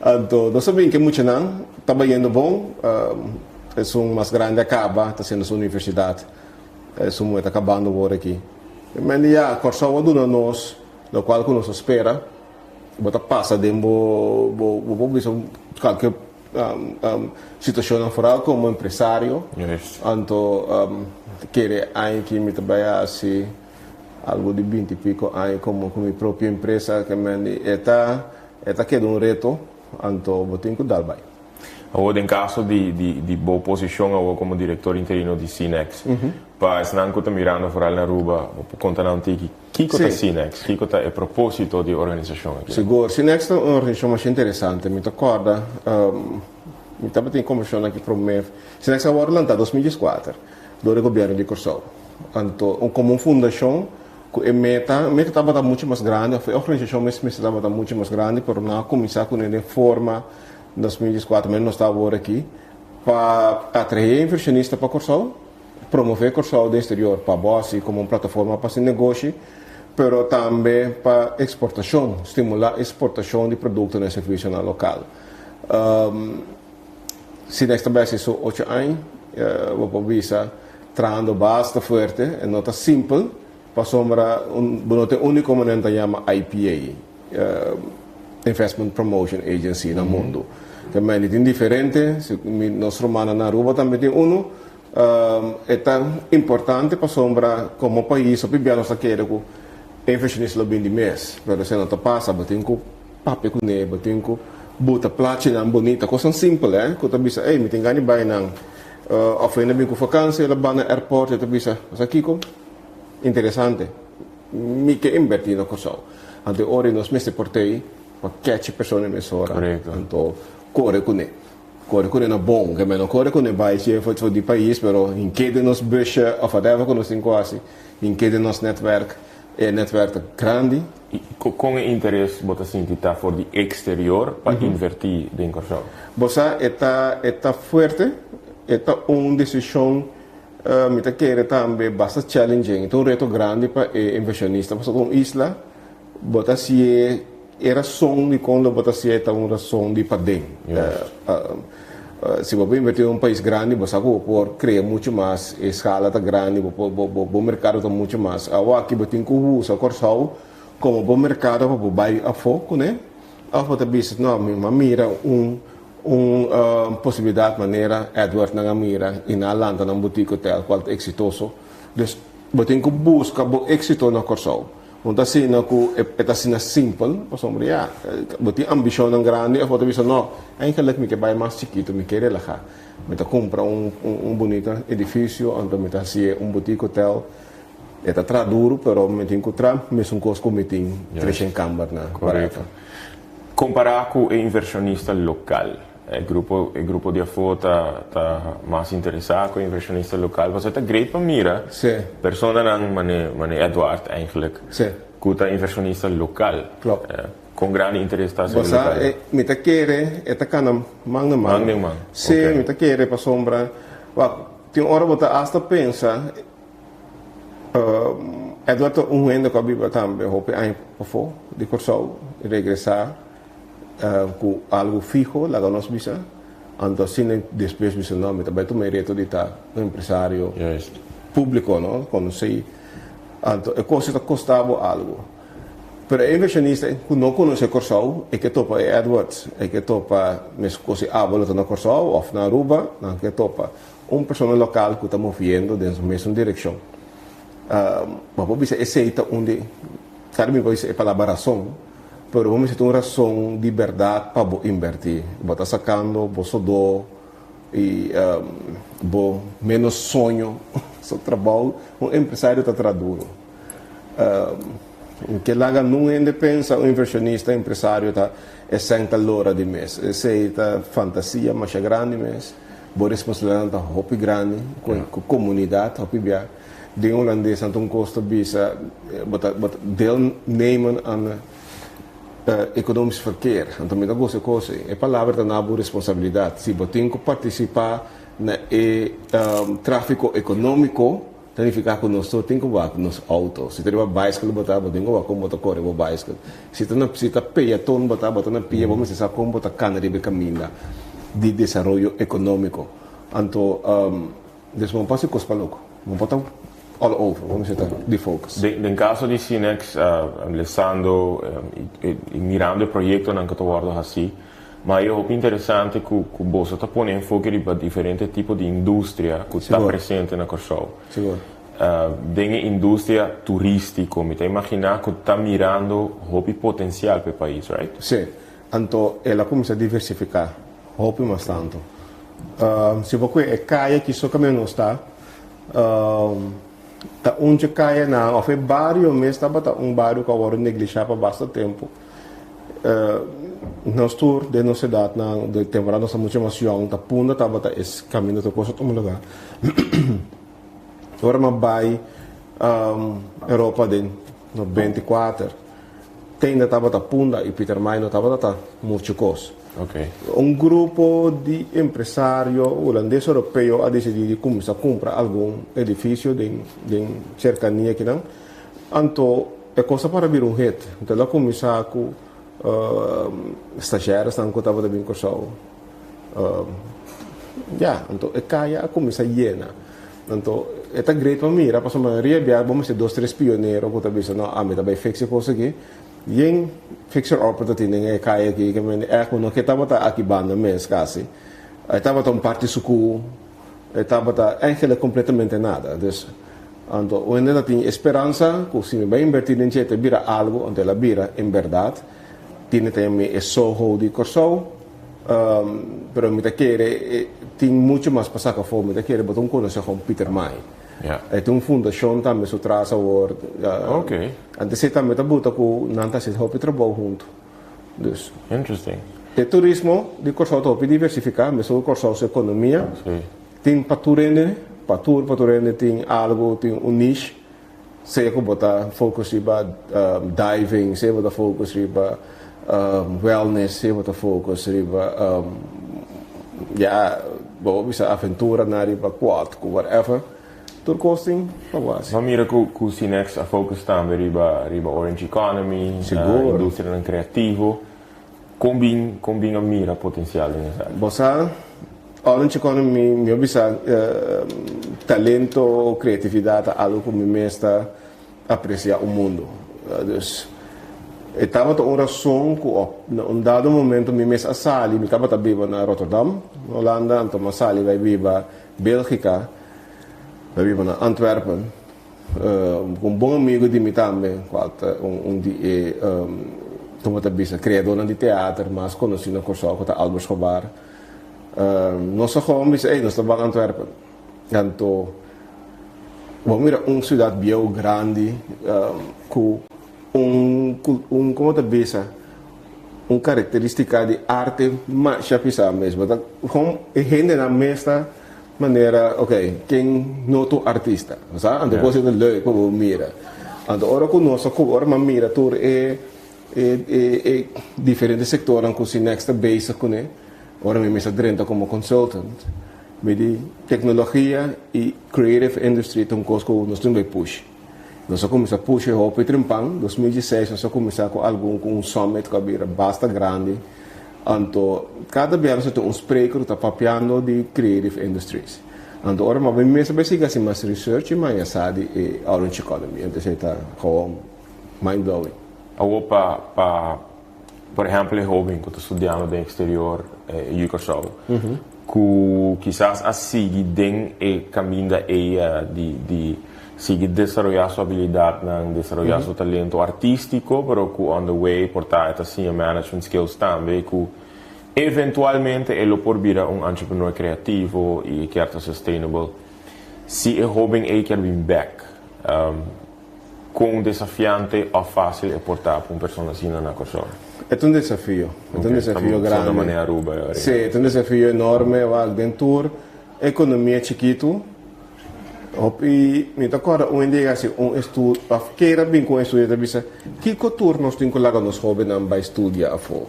Então, nós sabemos que muito não está indo bom. É mais grande acaba, está sendo a universidade. Está acabando agora aqui. Mas Corsol aduna nós, do qual que nós espera, bota passa de qualquer situação fora como empresário. Então, quer que me trabalha assim algo de 20 e pico anos como minha própria empresa que me está que é reto, então eu tenho que dar bem. Agora, em caso de boa posição agora como diretor interino de Cinex, para não estar mirando fora na Aruba, vou contar um pouco que é Cinex, que é o propósito da organização aqui. Seguro, Cinex é uma organização mais interessante, me acorda, me também tem conversão aqui para o MEF. Cinex agora lançado em 2004, do governo de Corsol. Então, como uma fundação, a meta estava muito mais grande, a organização estava muito mais grande, mas nós começamos com uma forma, em 2004, nós estávamos aqui, para atrair inversionistas para Corsol, promover Corsol do exterior para Bossi como uma plataforma para esse negócio, mas também para exportação, estimular a exportação de produtos e serviços na local. Se nesta vez é só 8 anos, vou visa trando basta forte, é nota simples, para sombra, o único momento chama IPA, Investment Promotion Agency no mundo. Que é diferente, nós romanos na Aruba também tem é tão importante para sombra como país, o pibiano está querendo que inversionista lo bem de mês, mas se não te passa, batem com papel com ne, batem com buta platina bonita, coisa simples, que tu bisa, me tem ganho bem não, of ainda bem com vacância, ela vai no airport, tu bisa, mas aqui com interessante, me que invertir na coisa, ante ora nós me portei para catch pessoas nessa hora, então corre com ne. Corre con è buono, che meno corre con è vai sia fatto di paese, però in che de nos busca of whatever con nos in quasi, in che de nos netwerk e netwerk grandi. Com interesse bota sentita for di exterior para invertir in Corsol. Bosa eta fuerte, eta un decisión mi ta quere tambe basta challenging, un reto grande para inversionista, bosa con isla, bota si era som di quando você está uma som de padrão. Se você invertir em um país grande, você pode criar muito mais, a escala está grande, o mercado está muito mais. Agora aqui você tem que usar Corsol como o mercado para vai a foco, né? A foto bisa não, mira possibilidade maneira Edward na mira e na landa na boutique hotel qual é exitoso. Então, você tem que buscar o êxito na Corsol. Então, assim, é assim simples, por exemplo, você ambição não grande, eu vou te dizer, não, ainda me que vai mais chiquito, me quer relaxar. Me compra bonito edifício, onde me assim boutique hotel, é duro, mas me tem que entrar, mesmo coisa como tem 300 câmaras na correto. Comparar com o inversionista local, o grupo de afo está mais interessado com o inversionista local. Você está great para mira, persona não mane Edward eigenlijk, com o inversionista local, com grande interesse está sendo local. Me está querer, está cana manga. Se me está querer para sombra, tem hora você hasta pensa, Edward ainda com a Bíblia também, hope aí para de Corsol regressar. Com algo fijo, lá nós bisa, então assim depois bisa não, também tu merito de estar empresário público, não, quando sei, então é coisa que custava algo. Para inversionista que não conhece Corsol, é que topa Edwards, é que topa mesmo coisa abolo na Corsol ou na Aruba, não que topa pessoa local que está movendo dentro da mesma direção. Mas vou bisa aceita onde, cara me vai ser colaboração. Pero vamos ter uma razão de verdade para invertir. Você está sacando, você dá e menos sonho, seu trabalho, empresário está traduzindo. Que lá não é pensa, inversionista, empresário está é $100 de mês. Essa é fantasia, mas é grande mês. Boa responsabilidade está hopi grande, com comunidade, hopi bem. De holandês, então custa bisa, deelnemen aan economisch verkeer. Então, me dá gosto coisa. É palavra da boa responsabilidade. Se você tem que participar no tráfico econômico, significa que nós temos que ir nos autos. Se tem uma bicycle, você tem que ir com motor uma bicycle. Se tem uma pista peatón, você na pia, vamos dizer como você canari de caminho de desenvolvimento econômico. Então, desde um passo coisa louco. Vamos botar all over, vamos dizer, de focus. No caso de Sinex, Alessandro, mirando o projeto não que estou guardando assim, mas é muito interessante que você está pondo enfoque para diferentes tipos de indústria que está presente na Corsol. Tem indústria turística, me está imaginando que está mirando o potencial para o país, right? Sim, então ela começa a diversificar, o mais tanto. Se você é caia que só caminho está, tá onde cai não, foi barrio mesmo, tá barrio que agora negligenciado por bastante tempo. Nós tour de nossa cidade na de temporada nossa muito mais young, tá punda tá esse caminho da coisa todo lugar. Ora ma vai Europa den no 24. Tem da tava punda e Peter May no tava da muito coisa. Ok. Un gruppo di impresario olandese europeo ha deciso di cominciare a comprare alcun edificio di cercania che non anto è cosa per avere un hit então la cominciare con stagiaires stanno contava da ben corso anto e caia a cominciare iena anto è ta great ma mira passo ma abbiamo messo 2-3 pionero che tabisa no a metà bei fixe cosa che Yung fixer operator tineng kaya ki kami no kita bata akibanda mes kasi. Estava um parte suku, estava eigenlijk completamente nada. Dus ando quando ela tinha esperança que se vai invertir em gente vira algo onde ela vira em verdade. Tinha também é soho de corso, pero me querer tem muito mais passar com fome, me querer botar conhecer com Peter May. Ja. Het een fundação também so traça word. Ok. Antes se também tabuta com nanta se hopi trabalho junto. Dus. Interesting. O turismo de corso hopi diversificar, mas o corso economia. Sim. Tem paturende tem algo, tem um niche. Se eu botar focus riba diving, se eu botar focus riba wellness, se eu botar focus riba bisa aventura na riba quad, whatever. Turcosting, was. Maar mira que o Cinex a focus também riba Orange Economy, indústria não criativo, combina mira potencial nessa. Bossa, Orange Economy, meu bisa talento, criatividade, algo que me mesta apreciar o mundo. Dus estava uma razão que num dado momento me mesta a sali, me estava viva na Rotterdam, Holanda, então uma sali vai viva Bélgica. We hebben naar Antwerpen. Un buon amico di me também, toen we bezig creador di teatro, mas conoscido com o que Albert Escobar. Nós gewoon bezig, nós estamos em Antwerpen. Então, vamos ir cidade bem grande, com como te bezig, característica de arte, mas já pensar mesmo. Gewoon gente na mesa maneira, quem noto artista, sabe? Ando coisa leuk como mira. Ando ora conosco, ora ma mira tur diferentes setores com si next base com né. Ora me mesa drenta como consultant. Vedi tecnologia e creative industry tão cosco nós temos push. Nós começamos a push o Petrimpang 2016, nós começamos com um summit que era bastante grande. Anto cada vez tem spreker que está papiando de creative industries. Anto ora mas bem mesmo basic assim mais research e mais sabe e Orange Economy. Então está com mind blowing. Opa por exemplo, jovem que está estudando no exterior, Yucosol, que quizás assim den e caminho de seguir desenvolver sua habilidade, desenvolver seu talento artístico, pero que on the way portar assim management skills também, que eventualmente ele pode vir entrepreneur criativo e que é sustainable. Se é jovem quer vir back, com desafiante ou fácil é portar para uma pessoa assim na corso. É um desafio, desafio grande. De maneira ruba. Sim, é um desafio enorme, vai dentro economia chiquito. E me agora um dia assim estudo, queira bem com isso da bisa, que cultura nós temos lá nos jovens não vai estudar a fo,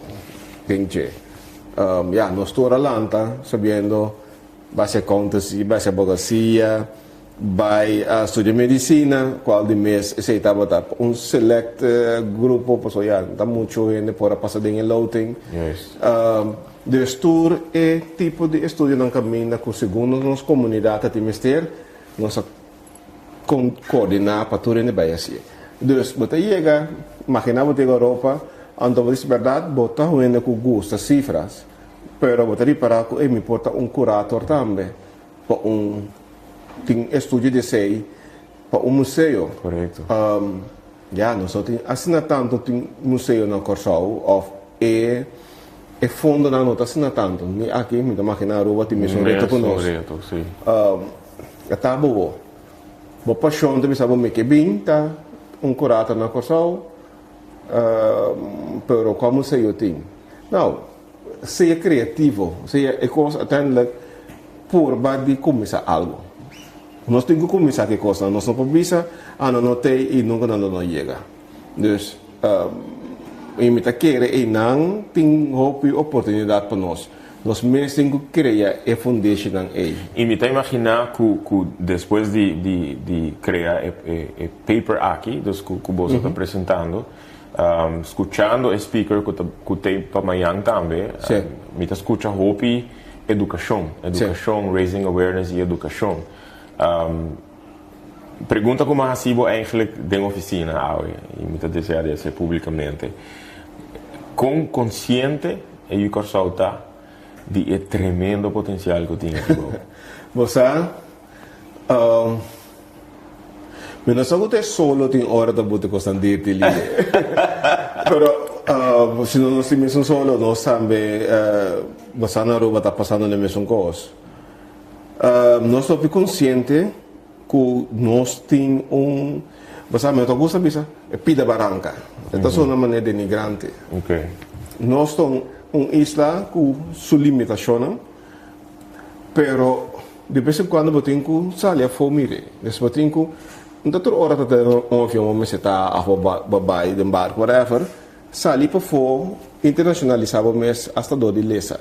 gente, nós estou alanta, sabendo, vai ser accountancy, vai ser advocacia, vai estudar medicina, qual de mês, se estava select grupo, pessoal, tá muito gente para passar em loading. Yes. De estudo é tipo de estudo não caminha com segundo nossa comunidade de ministério. Nós coordenar para tudo em Bahia. Dus, você chega, imagina você na Europa, então você verdade, bota ruim com gosto, cifras, pero você reparar que me importa curator também, para tem estúdio de sei, para museu. Correto. Nós temos assina tanto tem museu na Corsol, of e fundo na nota assina tanto. Aqui me imagina a Europa tem missão reta conosco. Correto, sim. Tá boa. Boa paixão também sabe me que bem tá curator na Corsol, pero como sei eu tenho. Não, seja criativo, seja coisa até por de começar algo. Nós temos que começar que coisa, nós não podemos não tem e nunca não chega. Dus, imita querer e não tem oportunidade para nós. Nós mesmos temos que criar a foundation aí. E me está imaginar que depois de criar o paper aqui, que você está apresentando, escutando o speaker que tem para amanhã também, me está escutando hopi educação, raising awareness e educação. Pergunta como a Hasibo eigenlijk de oficina, e me está dizendo isso publicamente. Quão consciente é o Corsau está de tremendo potencial que tem aqui. Você, não só que solo tem hora da botar coisa dele, pero se não se mesmo solo, nós também você na rua está passando na mesma coisa. Nós estamos conscientes que nós temos você me toca saber é pida barranca. Esta é uma maneira denigrante. Okay. Nós estamos uma isla com sua limitação, pero de vez em quando você tem que sair a fome. Você tem que não toda hora está um avião, mas está a babai de barco, whatever. Sair para fora, internacionalizar mês hasta do de lesa.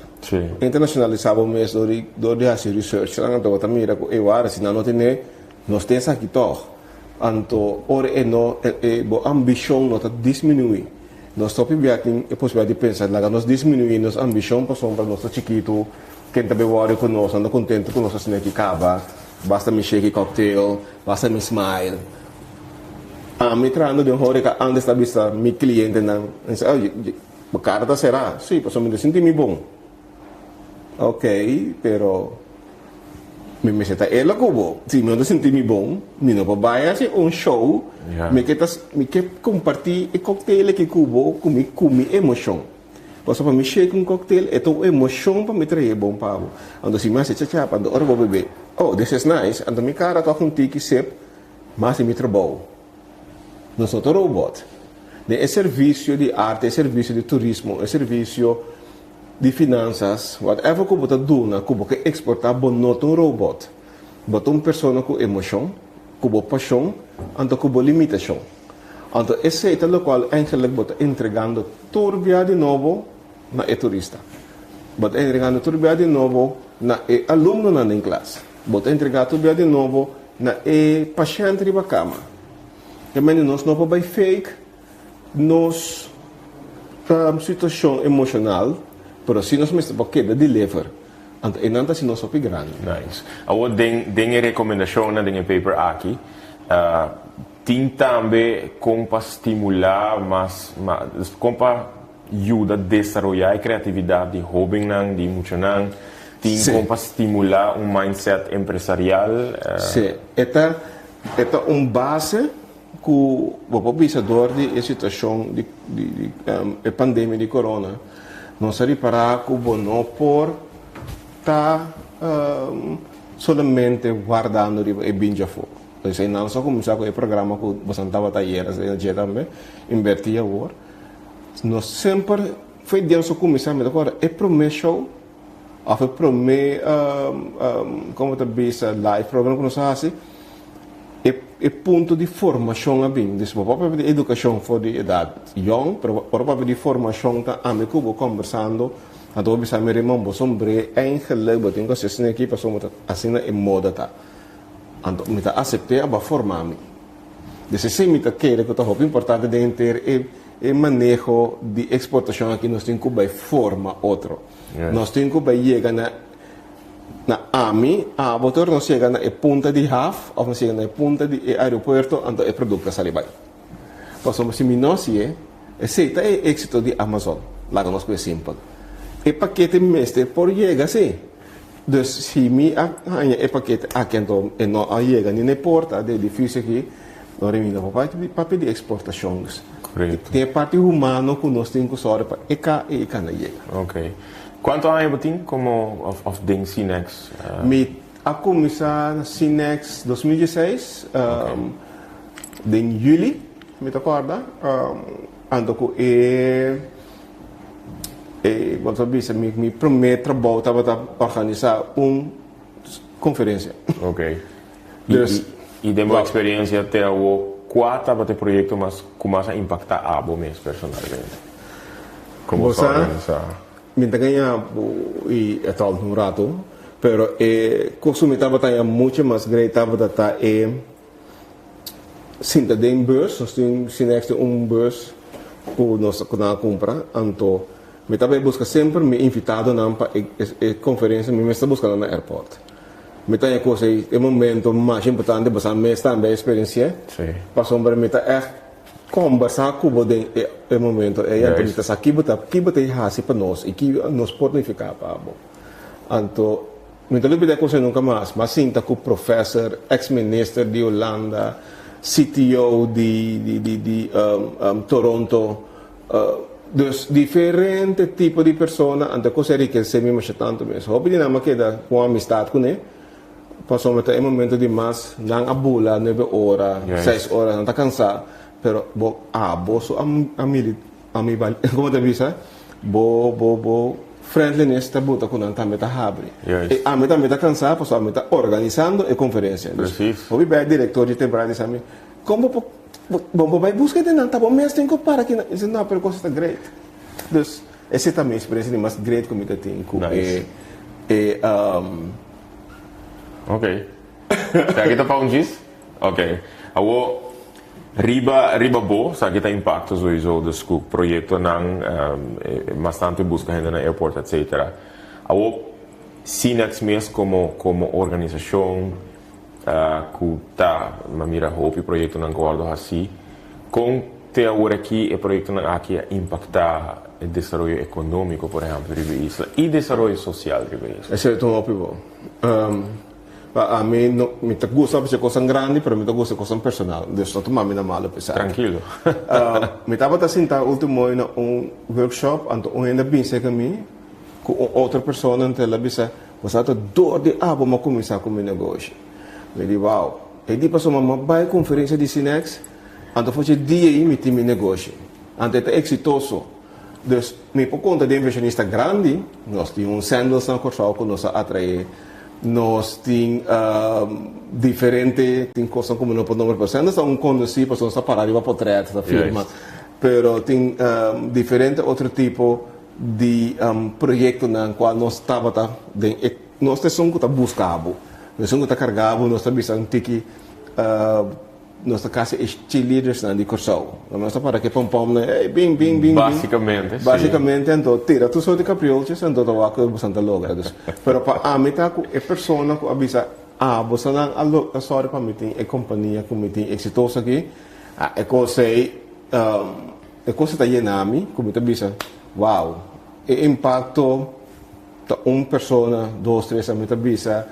Internacionalizar mês do de fazer research. Lá então também mira que eu acho se não tem nós temos aqui toch. Anto ora a ambição não está diminuindo. Nós estamos vendo a possibilidade de pensar que nós diminuímos a ambição para sombra nosso chiquito, quem está bem conosco, anda contente com nosso snack cava, basta me shake cocktail, basta me smile. Me trando de hora que antes da vista meu cliente não, o cara está será, sim, posso me sentir bom. Ok, pero me senta ela como se me sentir bom, me não vai fazer um show, me quer compartilhar o cocktail que cubo com minha emoção. Posso para me shake um cocktail, é tua emoção para me trazer bom pavo. Ando se mais chacha para hora vou beber. Oh, this is nice. Ando me cara toca um tiki sip, mas me trabalho. Não sou robot. É serviço de arte, é serviço de turismo, é serviço de finanças, whatever que você dona, que você exportar, você não é um robot. Você é uma pessoa com emoção, com paixão, então com limitação. Então, esse é o qual eigenlijk você entregando turbia de novo na turista. Você entregando turbia de novo na aluno na classe. Você entregando turbia de novo na paciente de cama. E nós não podemos fake, nos situação emocional. Pero se nós mesmo queda deliver, então é nada se nós só grande. Nice. Agora tem recomendação na tem paper aqui. Tem também como estimular, mas como ajuda a desenvolver a criatividade de hobby de emocional. Tem como estimular um mindset empresarial. Sim, esta base que o pensador de situação de pandemia de corona. Não se reparar que o bono por está somente guardando e binja fogo. Então, não só começar com o programa que você estava talheres, já também invertia agora. Nós sempre foi Deus que começamos agora é promessão, foi promessa como está vista live programa que nós fazemos é ponto de formação a bem. Então, para de educação for de idade young, para de formação tá a me cubo conversando, a do bisa me remember sobre eigenlijk wat tenho que ser aqui para somos assim em moda tá. Então, me tá aceitar a formar me. Desse se me tá querer que tá muito importante de ter e manejo de exportação aqui nós temos que vai forma outro. Nós temos que vai chegar na AMI, a motor não chega na ponta de half, ou não chega na ponta de aeroporto, então é produto que vai. Passamos se nós é êxito de Amazon, lá que nós é simples. E paquete mestre por chega assim. Então, se me é paquete aqui então não chega nem na porta, é difícil aqui, não remina para pedir exportações. Tem a parte humana que nós temos que usar para e cá não chega. Ok. Quanto anos você tem como of den Cinex? A começar na Cinex 2016, em julho, me recorda, ando com você me promete trabalho para organizar uma conferência. Ok. E demo experiência ter o quatro para ter projeto, mas começa a impactar a abo mesmo personalmente. Como você minta ganha e é tal no rato, pero consumo tava tá muito mais grande tava tá sinta de bus, nós tem sinex bus que nós compra, então me tava busca sempre me invitado na conferência, me está buscando na airport. Me tá coisa é momento mais importante para me estar bem experiência. Sim. Passou para me tá conversar com o momento então me tá aqui botar hasi para nós e que nos pode ficar para então me tá libera coisa nunca mais, mas sinta com o professor, ex-minister de Holanda, CTO de Toronto, dus diferente tipo de persona, ante cosa riquece mesmo tanto mesmo. Hopi di nama queda com amistad com ele. Passou até um momento de mais, não abula 9 horas, 6 horas, não está cansado, pero boso como te visa, bo friendliness ta buta com nanta meta abre. E a meta cansado, passou a meta organizando a conferência. Hopi bem diretor de temporada disse como bom vai buscar de nanta bom mesmo tem que para aqui, não pero coisa está great. Dus essa também a experiência de mais great como te tem com Ok. Sa kita pa diz? Ok. Awo riba bo sa kita impacto sowieso dus ku proyecto nang bastante busca gente na airport etc. Awo Sinex mes como organização ku ta mamira hopi proyecto nang guardo assim com te agora aqui e proyecto nang aqui impactar o desarrollo econômico, por exemplo, de isla e desarrollo social de isla. Esse é tão óbvio. A mim me gusta fazer coisas grandes, mas me gusta coisas personal. Deus não toma na mala pesar. Tranquilo. Me estava a sentar último em workshop, então ainda pensei que mim com outra pessoa na tela bisa, você está dor de vamos começar com o meu negócio. Me disse, uau. E depois passou uma boa conferência de Sinex, então foi dia aí me time negócio. Então é exitoso. Dus me por conta de inversionista grande, nós tínhamos sandals na Corsal que nos atrai. Nós temos diferente coisas como não podemos passar, não conduzir, para nós parar de portrait da firma, pero tem diferente outro tipo de projeto na qual nós estava nós temos que buscar, nós temos que carregar, nós estamos que nós casa cheerleaders na de Corsal, nós estamos para que pom bing basicamente então tira tu só de capriolhos então tu vai com bastante logra pero para a meta com a pessoa que avisa você não a sorte para meeting a companhia com meeting exitosa aqui é coisa tá yenami como te avisa wow o impacto da pessoa 2, 3 a meta avisa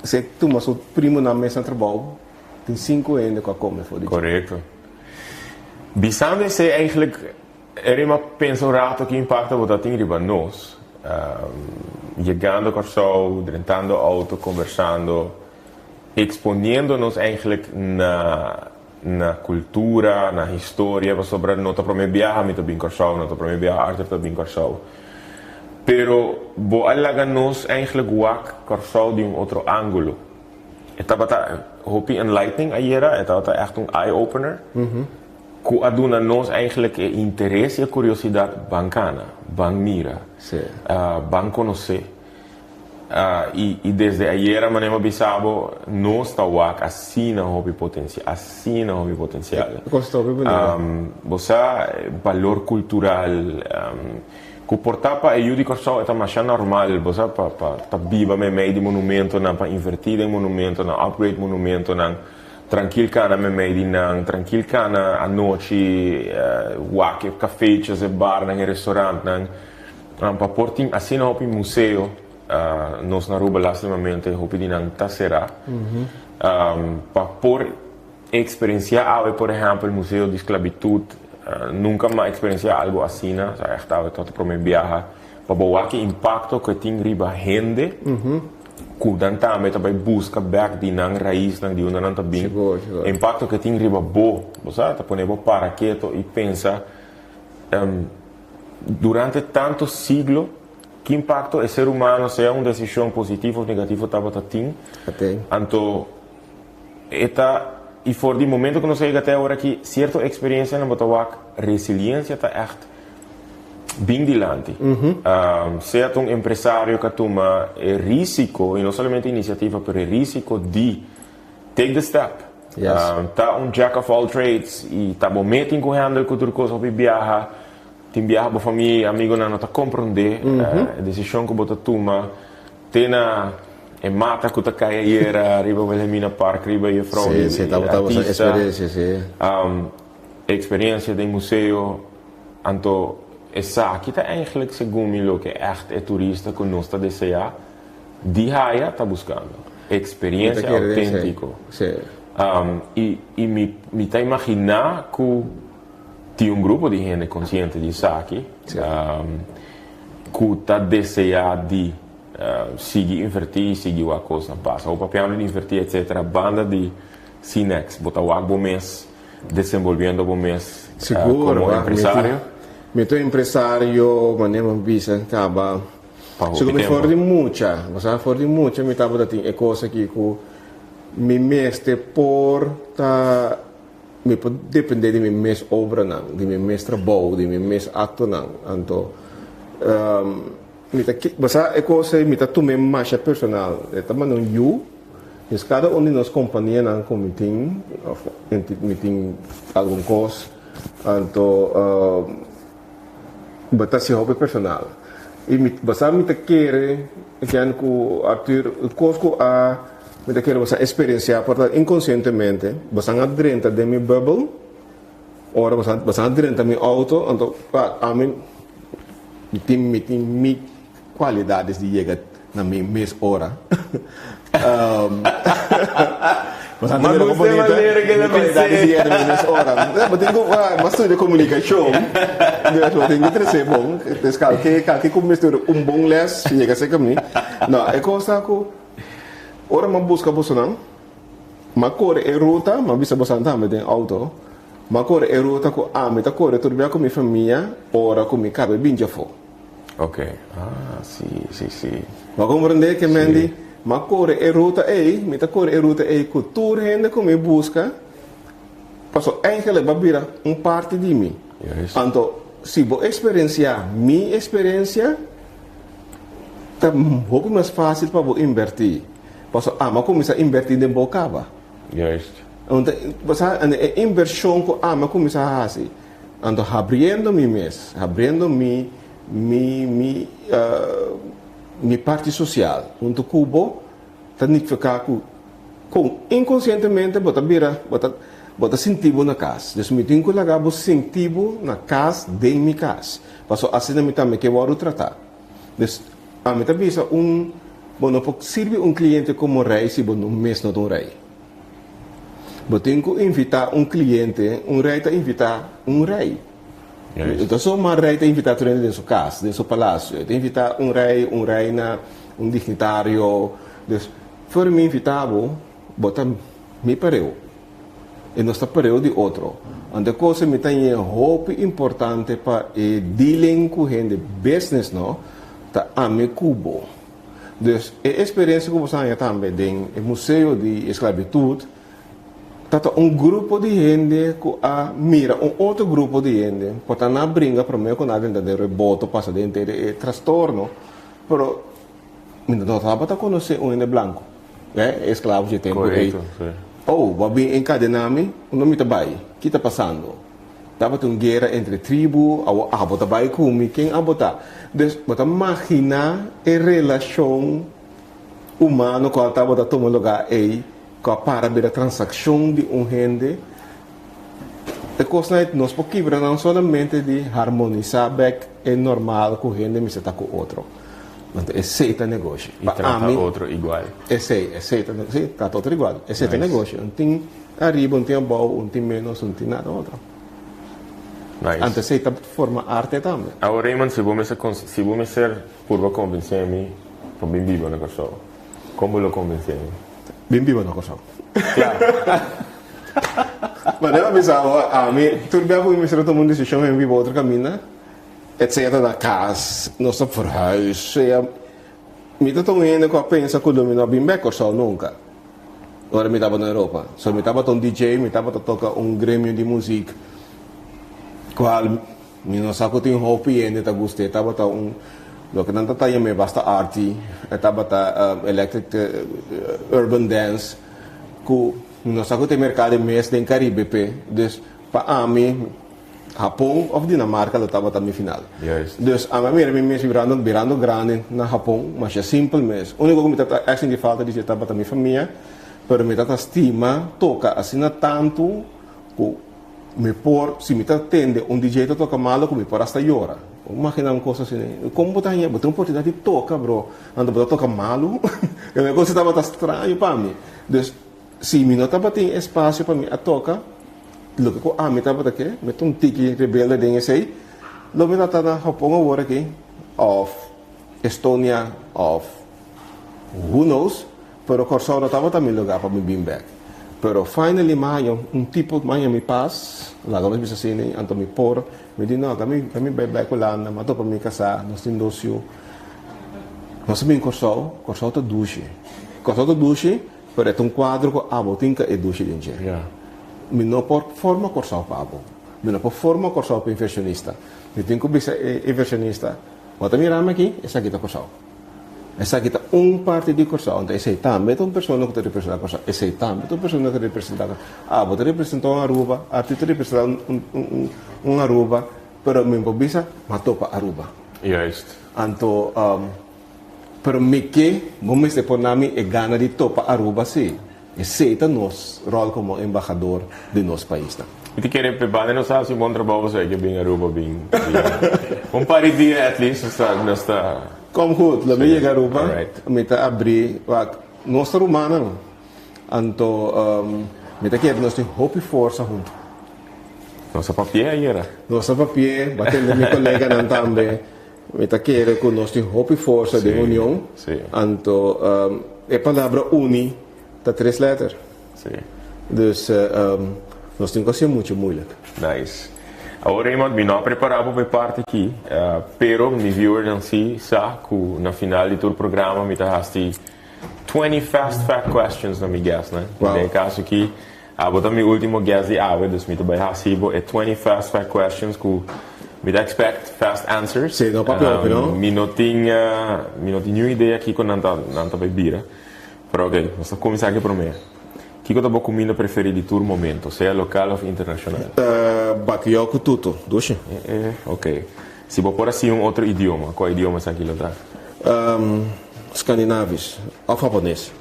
se tu mas o primo na mesa de trabalho tem 5 anos que come voor Correcto. Bisando se eigenlijk uma pensa rato que impacta o que tem nós. Chegando com o dentando auto, conversando, exponendo-nos eigenlijk na cultura, na história, sobre nota para me viajar, me também corso, nota para me viajar, arte também corso. Pero bo alaga-nos eigenlijk wak corso de outro ângulo. Estava hopi enlightening ayera, estava echt eye-opener. Que aduna nos eigenlijk interesse e curiosidade bancana, bang mira, bang conhecer. E desde ayera manema bisabo, nós tawak assina hopi potencial, Você valor cultural, que portava e eu digo só é mais normal, você para viva meio de monumento, não para invertir em monumento, não upgrade monumento, não tranquilo cana meio de não tranquilo cana à noite, walk café, e bar, não restaurante, não para portar assim não para museu, nós na Aruba lastimamente hopi de não tasserá, para por experienciar, por exemplo, o museu de esclavitud. Nunca mais experienciar algo assim, né? Estava todo para me viajar, para ver que impacto que tem riba gente, que danta me também busca back de nang raiz nang de onde não tá bem, impacto que tem riba bo, você tá ponendo para quieto e pensa, durante tantos siglos que impacto el ser humano, sea una decisión positiva o negativa, estaba tin. Até. Anto, e voor die momento que nós chegamos até agora aqui, certa experiência na Botawak, resiliência está echt bem dilante. Certo um empresário que toma risco, e não somente iniciativa, mas risco de take the step. Yes. Tá jack of all trades e tá bom meeting com handel com outra coisa para viajar, tem viajar para família, amigo não tá compreender a decisão que bota toma, tem na mata que tá caia arriba pela mina park, arriba e from Sim, tá experiência, sim. Experiência de museu, anto essa aqui tá eigenlijk segundo mim que echt é turista que nós tá desejar, de raia tá buscando experiência autêntica. Sim. E me tá imaginar que tem grupo de gente consciente disso aqui, que tá desejar de seguir invertir, seguir a coisa passa. O papel de invertir, etc. Banda de Cinex, botar o bom mês, desenvolvendo bom mês como empresário. Me tô empresário, maneira visa, acaba. Se eu me for de muita, me tava dando é coisa que me mestre por tá me pode depender de minha mes obra não, de minha mes trabalho, de minha mes ato não. Então, me tá que, mas é coisa me tá tomando mais personal. É também não eu, mas cada um de nós companhia não comitim, meeting algum coisa. Então, basta se hobby personal. E basta me tá querer que o Arthur o coisa me te quiero experienciar, porque inconscientemente vas a adentro de mi bubble, ahora vas a adentro de mi auto, entonces a mí mi qualidades de llegar a mi mes hora. Mas não é maneira que ele qualidades de llegar a mi mes hora. Eu tenho mas de comunicação, eu tenho que ser bom, que começar bom les chega a ser caminho. Não, é coisa que ora ma busca você não, ma corre e ruta, ma bisa você andar met een auto, ma corre e ruta com me tá corre tudo bem com minha família, ora com minha carro bem já foi. Ok, sim. Ma compreender que mendi, ma corre e ruta me tá corre e ruta com tour rende com minha busca, passou eigenlijk babira parte de mim. Então, se vou experienciar minha experiência, tá um pouco mais fácil para vou invertir. Posso, mas começar a invertir em bocava. Juist. Então, você a inversão que mas começar a fazer. Então, abrindo mi mês, abrindo mi parte social. Então, cubo, tá nem ficar com inconscientemente, bota sentido na casa. Então, me tenho que largar o sentido na casa de minha casa. Posso assim me também que eu vou tratar. Então, me também Bom, não pode servir cliente como rei se você não mês não é um rei. Você tem que invitar cliente, rei está invitar rei. Então, só uma rei está invitar dentro de sua casa, de seu palácio. Tem invitar rei, reina, dignitário. Então, for me invitado, bota me pareu. E não está pareu de outro. Então, coisa me tem hope importante para dealing com gente business, não? Tá a me cubo. Dus a experiência que você tem também no Museu de Esclavitud, tá grupo de gente que mira outro grupo de gente, porque não brinca para mim com nada de rebote, passa dentro de transtorno, mas não estava a conhecer gente branco, escravo de tempo. Vai vir encadenar-me, não me trabalha, o que está passando? Estava uma guerra entre tribos, a botar vai comigo, quem a botar. Então, você imagina a relação humana que estava tomando lugar aí, com a parabéns da transação de gente. A coisa é nós podemos não somente de harmonizar back é normal com gente, mas está com outro. Então, aceita negócio. E trata outro igual. Aceita, sim, trata outro igual. Aceita negócio. Não tem arriba, não tem bom, não tem menos, não tem nada outro. Nice. Antes aceita forma arte também. Agora, Raymond, se você ser por convencer-me, para bem vivo na coisa, como lo convencer-me? Bem vivo na coisa. Claro. Mas não pensava, tudo bem, vou me ser tomando decisão, bem vivo outro caminho. etc. na casa, nossa verhuis. Me tô indo com a pensa que eu não bem bem Corsau nunca. Agora me estava na Europa. So me estava um DJ, me estava tocar grêmio de música. Qual me não sabe que tem hobby ainda tá gostei, estava lo que não tá me basta arte, estava electric urban dance, que não sabe que tem mercado mês em Caribe, dus para mim Japão ou Dinamarca lo estava também final. Juist. Dus a mim mês virando grande na Japão, mas é simples mês. O único que me tá assim de falta de estava também família, pero me tá estima toca assim tanto que me por se me atende DJ toca malo que me por hasta llora. Imagina uma coisa assim, como botar aí, botar uma oportunidade de tocar, bro. Ando botar toca malo, é uma coisa estava estranho para mim. Dus se me não estava tem espaço para mim a tocar, lo que me estava aqui, me um tiki rebelde dentro aí, lo me tá na Japão agora aqui, of Estonia, of who knows, pero Corsau não estava também lugar para me bring back. Pero finally mayo, tipo Miami Pass, lá vamos ver assim, anto me por, me diz não, kami vai back Holanda, mato para me casar, nós temos docio. Nós sabemos Corsau tá duche. Corsau tá duche, pero é quadro com abo tinka e duche dentro. Ja. Me não por forma Corsau para abo. Me não por forma Corsau para inversionista. Me tenho que bisa inversionista. Mas também rama aqui, essa aqui tá Corsau. Essa aqui está parte de Corsau, então esse também é uma pessoa que representa Corsau, esse também é uma pessoa que representa você representa uma Aruba, artista representa Aruba, pero me improvisa, matou para Aruba. Juist. Então, pero me que, vamos dizer por nome, é gana de topa Aruba, sim. Esse é o nosso rol como embaixador de nosso país. Iti kere pe bane no sa si bom trabalho sa que bem Aruba bem. Par de dia at least nesta. Como goed, la minha garuba, Alright. me tá abrir, nossa romana, então, me tá querendo nós tem hope força junto. Nossa papier aí era. Nossa papier, batendo minha colega não também, me tá querendo que nós tem hope força de união, Sim. então, a palavra uni tá 3 letras, Sim. dus nós temos que ser muito Nice. Agora iemand me não preparado para parte aqui, pero me viewers em si sa que na final do tour programa me tá hasti 20 fast fact questions na mi guess, né? Wow. No caso aqui, bota mi último guess de ave, dus me tá bem hasibo é 20 fast fact questions que me dá expect fast answers. Sim, no papel, não? Me não tinha nenhuma ideia aqui quando não tá bebida. Pero ok, vamos começar aqui primeiro. Que é o comida preferida de todo momento, seja local ou internacional? Bakayoko tudo, duche. Ok. Se vou pôr assim outro idioma, qual idioma você aqui lá? Escandinavis, ou japonês.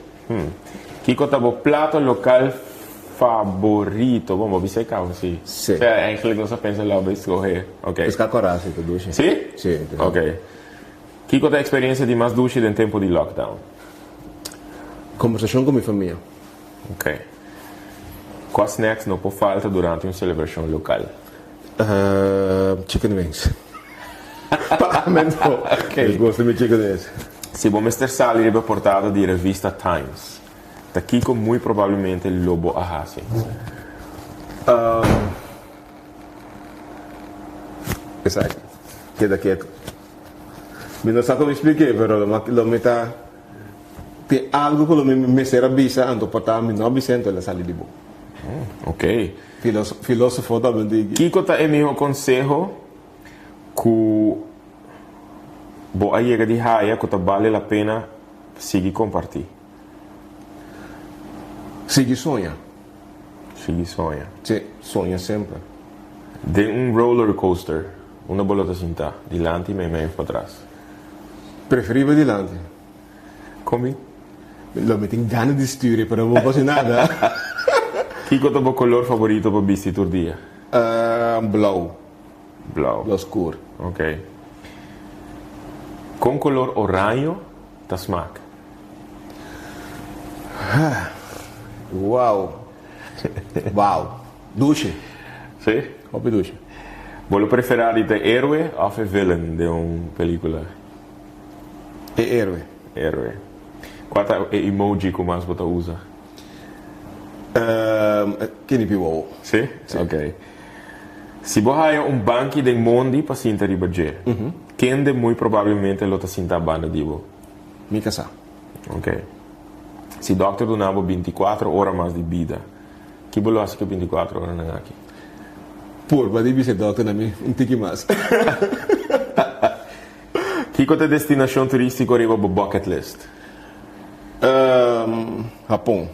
Que é o prato local favorito? Vamos ver se é calmo, sim. Sim. É, eigenlijk você pensa lá, vai escorrer. Ok. Pescar coragem, tu duche. Sim? Sim. Ok. Que é a experiência de mais duche em tempo de lockdown? Conversação com minha família. Ok. Quais snacks não pode falta durante uma celebração local? Chicken wings. Eu gosto de chicken wings. Se vamos ter sair reportado de revista Times, daqui com muito provavelmente Lobo Ahasi. Exato. Queda quieto. Me não sabe como explicar, mas lo meta tem algo que me será visa, ando portar me não visa então ela sai de boa. Ok. Filósofo também digo. Kiko é meu conselho que boa chega de raia que vale a pena seguir compartilhar. Sigue sonha. Seguir sonha. Sim, sonha sempre. De roller coaster, uma bolota cinta, dilante e meio para trás. Preferível dilante. Como? Lo me tem ganas de sturen, pero não vou fazer nada. Kiko é o color favorito para vestir todo dia? Blauw. Blauw. Blauw escuro. Ok. Com color oranjo, da smaak. Uau. Uau. Douche. Sim? Hobby douche. Vou preferir de héroe ou villain de uma película? É héroe. Héroe. Qual é o emoji que mais você usa? Kenny Piwall. Sim? Sim. Ok. Se você tem um banco de mundo para se interagir, quem de muito provavelmente lo sinta a banda de você? Mi casa. Ok. Se o doctor donava 24 horas mais de vida, que você acha que 24 horas não é aqui? Por, vai dizer doctor na mim, um tique mais. Que é a destinação turística arriba para bucket list? Japão.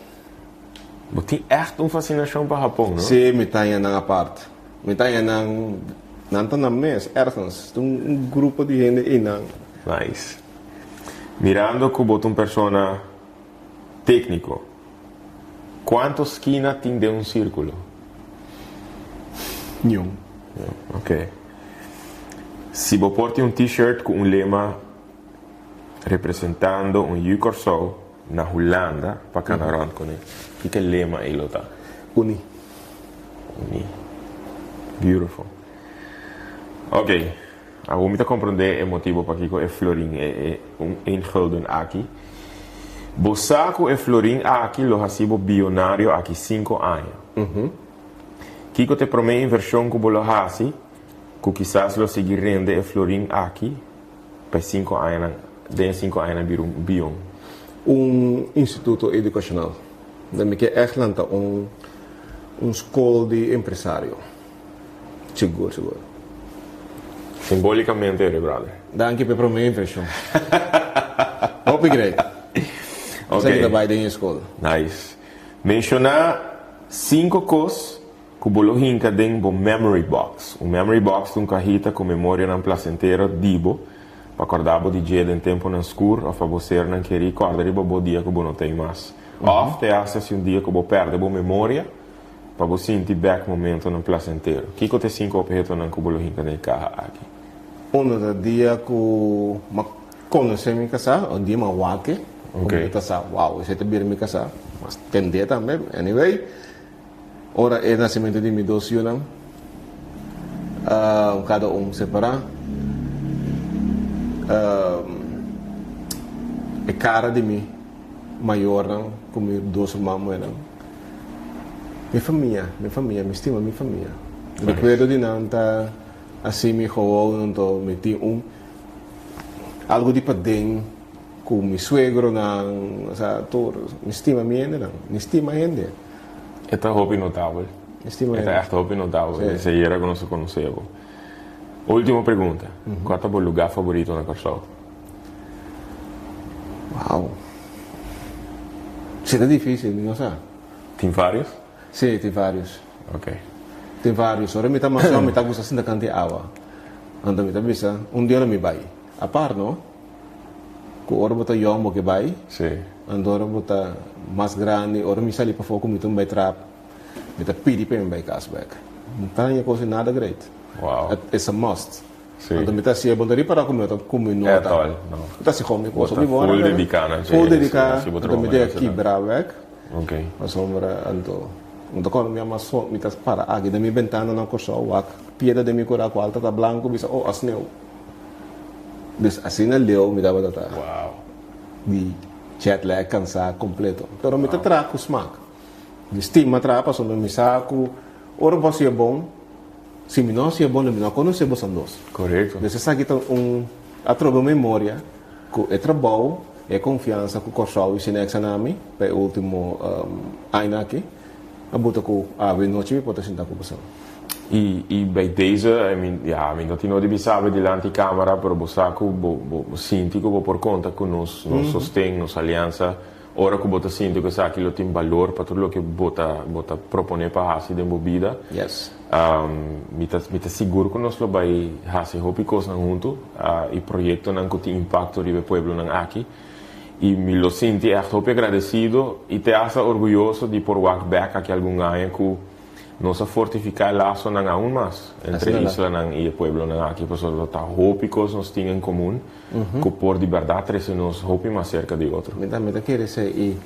Você tem echt uma fascinação para Japão, não? Se me taia na parte. Me taia na mês, ergens. Um grupo de gente e não. Nice. Mirando que você é uma pessoa técnico, quantas esquinas tem de um círculo? Nenhum. Ok. Se você porta um t-shirt com um lema representando um Jucorsau na Holanda, para cada rond com ele, que lema é ele? Uni. Uni. Beautiful. Ok. Agora me compreender o motivo para que é florin é um gulden aqui. Bosaco e florin aqui lo hasibo bilionário aqui 5 anos. Kiko te promete inversão que bolo hasi, que quizás lo seguir rende e florin aqui para 5 anos, de 5 anos vir bion. Instituto educacional. Dan ik echt lanta school de empresário. Seguro, seguro. Simbolicamente, brother. Dank je per mijn inversie. Hoop ik reed. Ok. Zeg dat bij de school. Nice. Mencionar 5 coisas que bolo hinca dentro do memory box. O memory box é uma cajita com memória na placentera dibo, para acordar de dia em tempo no escuro, ou para você não querer recordar o dia que você não tem mais. Ou te acha se dia que você perde a memória, para você sentir back momento no placentero. O que é 5 objetos que bolo hinca dentro da caja aqui? No dia que conheci minha casa, um dia eu wake, Ok. wow, esse é minha casa, mas tem dia também, anyway. Ora é nascimento de meus 2 anos, cada separado. É cara de mim, maior, com meus 2 irmãos. Minha família, me estima minha família. Recuerdo de nanta, assim me jogou, então meti algo de padem com meu suegro, me estima minha, me estima ainda. Esta roupa notável. Estima Esta é esta roupa notável. Essa era que nós conhecemos. Última pergunta. Qual é o lugar favorito na Corsol? Uau! Será difícil, não sabe? Tem vários? Sim, tem vários. Ok. Tem vários. Ora, me está mais me está gostando da de água. Anda, me está bisa. Dia não me vai. A par, não? Com ora bota yombo que vai. Sim. Anda, ora bota mais grande. Ora, me sai para fogo, me tumba trap. Me está pedi para me vai cashback. Não tem coisa nada great. Wow. It's a must. Sim. Anda, me está se bom para comer nota. É tal, não. Está se come coisa. Full dedicada. Full dedicada. Anda, me dá aqui bravek. Ok. A sombra, ando. Então, quando minha mãe me está para aqui da minha ventana na Corsol, a pieda de meu coração alta está branco, bisa asneu. Dus assim na leu me dava data. Wow. De jet lag cansado completo. Pero me está traco smack. De estima trapa só no me saco. Ora você é bom. Se me não é bom, me não conhece você dois. Correto. Desse sabe que a troca memória, que é trabalho, é confiança com o Corsol e sem exame, para o último ano aqui. A bota com a noite pode sentar com você. E bij deze, dat hij nooit sabe de anticamera, pero bosaco, sinti que por conta que nos sostém, nos aliança, ora que bota sinti que sabe que lo tem valor para tudo o que bota propone para hasi de bebida. Yes. Me tá seguro que nós lo vai hasi hopi coisa junto, e projeto não que tem impacto ribe pueblo não aqui. E me lo sinti echt hopi agradecido e te acha orgulhoso de por walk back aqui algum ganho que nos fortificar laço não aún mais entre Isla e o pueblo não aqui, por isso tá hopi coisa nós temos em comum, que por de verdade trece nos hopi mais cerca de outro. Me dá querer ser e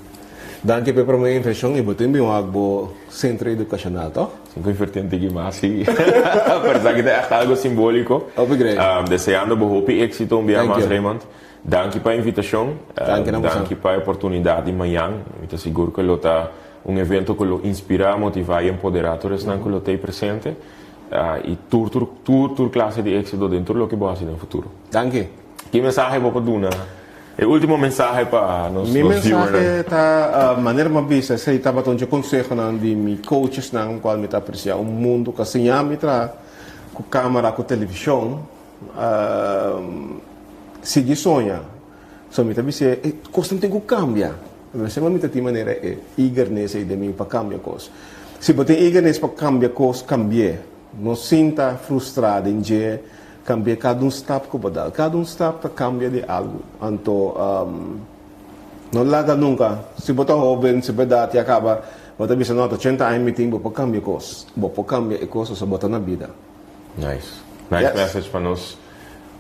danke per minha impressão e botem bem algo centro educacional, tá? Cinco invertente que mais sim. Parece que é algo simbólico. Obrigado. Deseando bo hopi éxito um dia mais, Raymond. Danke para a invitação, danke para a oportunidade de manhã. Estou seguro que está um evento que lo inspira, motiva e empodera todos os que lo tem presente. e tur classe di éxito dentro lo que vos hacer en el futuro. Danke. ¿Qué mensaje vos poduna? El último mensaje para nos Mi viewers. mensaje ta maneira mabisa sa itaba tonje consejo nan di mi coaches nan qual mi ta aprecia un mundo ka sinya mi tra ku câmera ku televisão se de sonha so mi ta bise constante ku cambia se ma mi ta ti maneira eagerness de mi pa cambia cos se bote eagerness pa cambia cos cambie non sinta frustrado em je cambia cada step ko badal cada step ta cambia de algo anto non larga nunca se botar jovem se verdade acaba bota bisa nota 80 anos meeting bo cambia cos bo cambia e coisa só botar na vida. Nice Yes. message para nós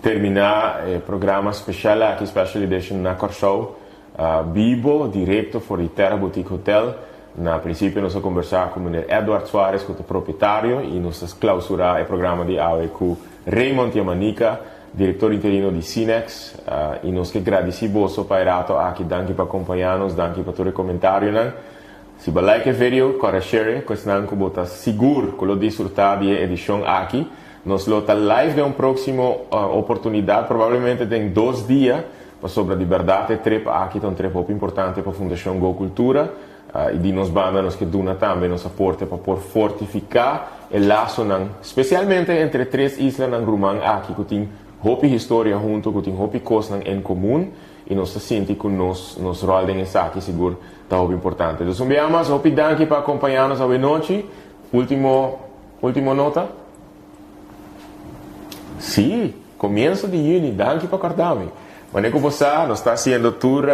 terminar o programa especial aqui, Special Edition na Corsou, vivo, direto for the Terra Boutique Hotel. Na princípio, nós vamos conversar com o Mr. Edward Soares, que é o proprietário, e nós vamos clausurar o programa de AOE com Raymond Yamanica, diretor interino de Cinex, e nós que agradecemos para aqui, danke para acompanhar-nos, danke para todo o comentário. Se você like o vídeo, corre share, que senão que você seguro que lo disfrutar de edição aqui. Nos lota live de uma próxima oportunidade, provavelmente em 2 dias, sobre a liberdade, trepa aqui, um trepa muito importante para a Fundação Go Cultura, e de nos banda, nos que dona também, nos aporte para por fortificar o laço, especialmente entre 3 islas na Grumang aqui, que tem muita história junto, que tem muita coisa em comum, e nós sentimos que nos rol de aqui, seguro, está muito importante. Então, enviamos, muito danke para acompanhar-nos hoje noite. Última nota. Sí, comienzo de junio, danke por acordarme. Maneco você, nos está haciendo tour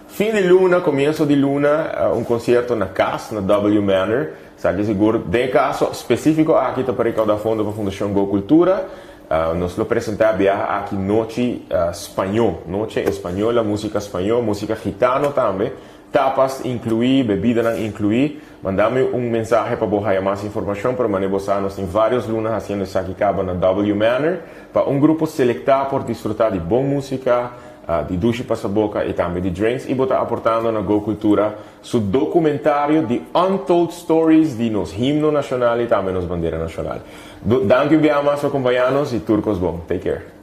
fin de luna, comienzo de luna, un concierto na casa, na W Manor. Sabe seguro, de caso específico aqui para recaudar fundo para a Fundação Go Cultura. Nos lo apresentar aqui noche espanhol, noche espanhola, música espanhola, música gitano também. Tapas incluir, bebida não incluir. Mandame um mensagem para buscar mais informação, para manebosarnos em vários lunas haciendo isso aqui na W Manor, para um grupo selectar por desfrutar de boa música, de duche para a boca e também de drinks, e botar aportando na Go Cultura su documentário de Untold Stories de nos himno nacional e também nos bandeira nacional. Danke, mais por acompanhar-nos e turcos bom. Take care.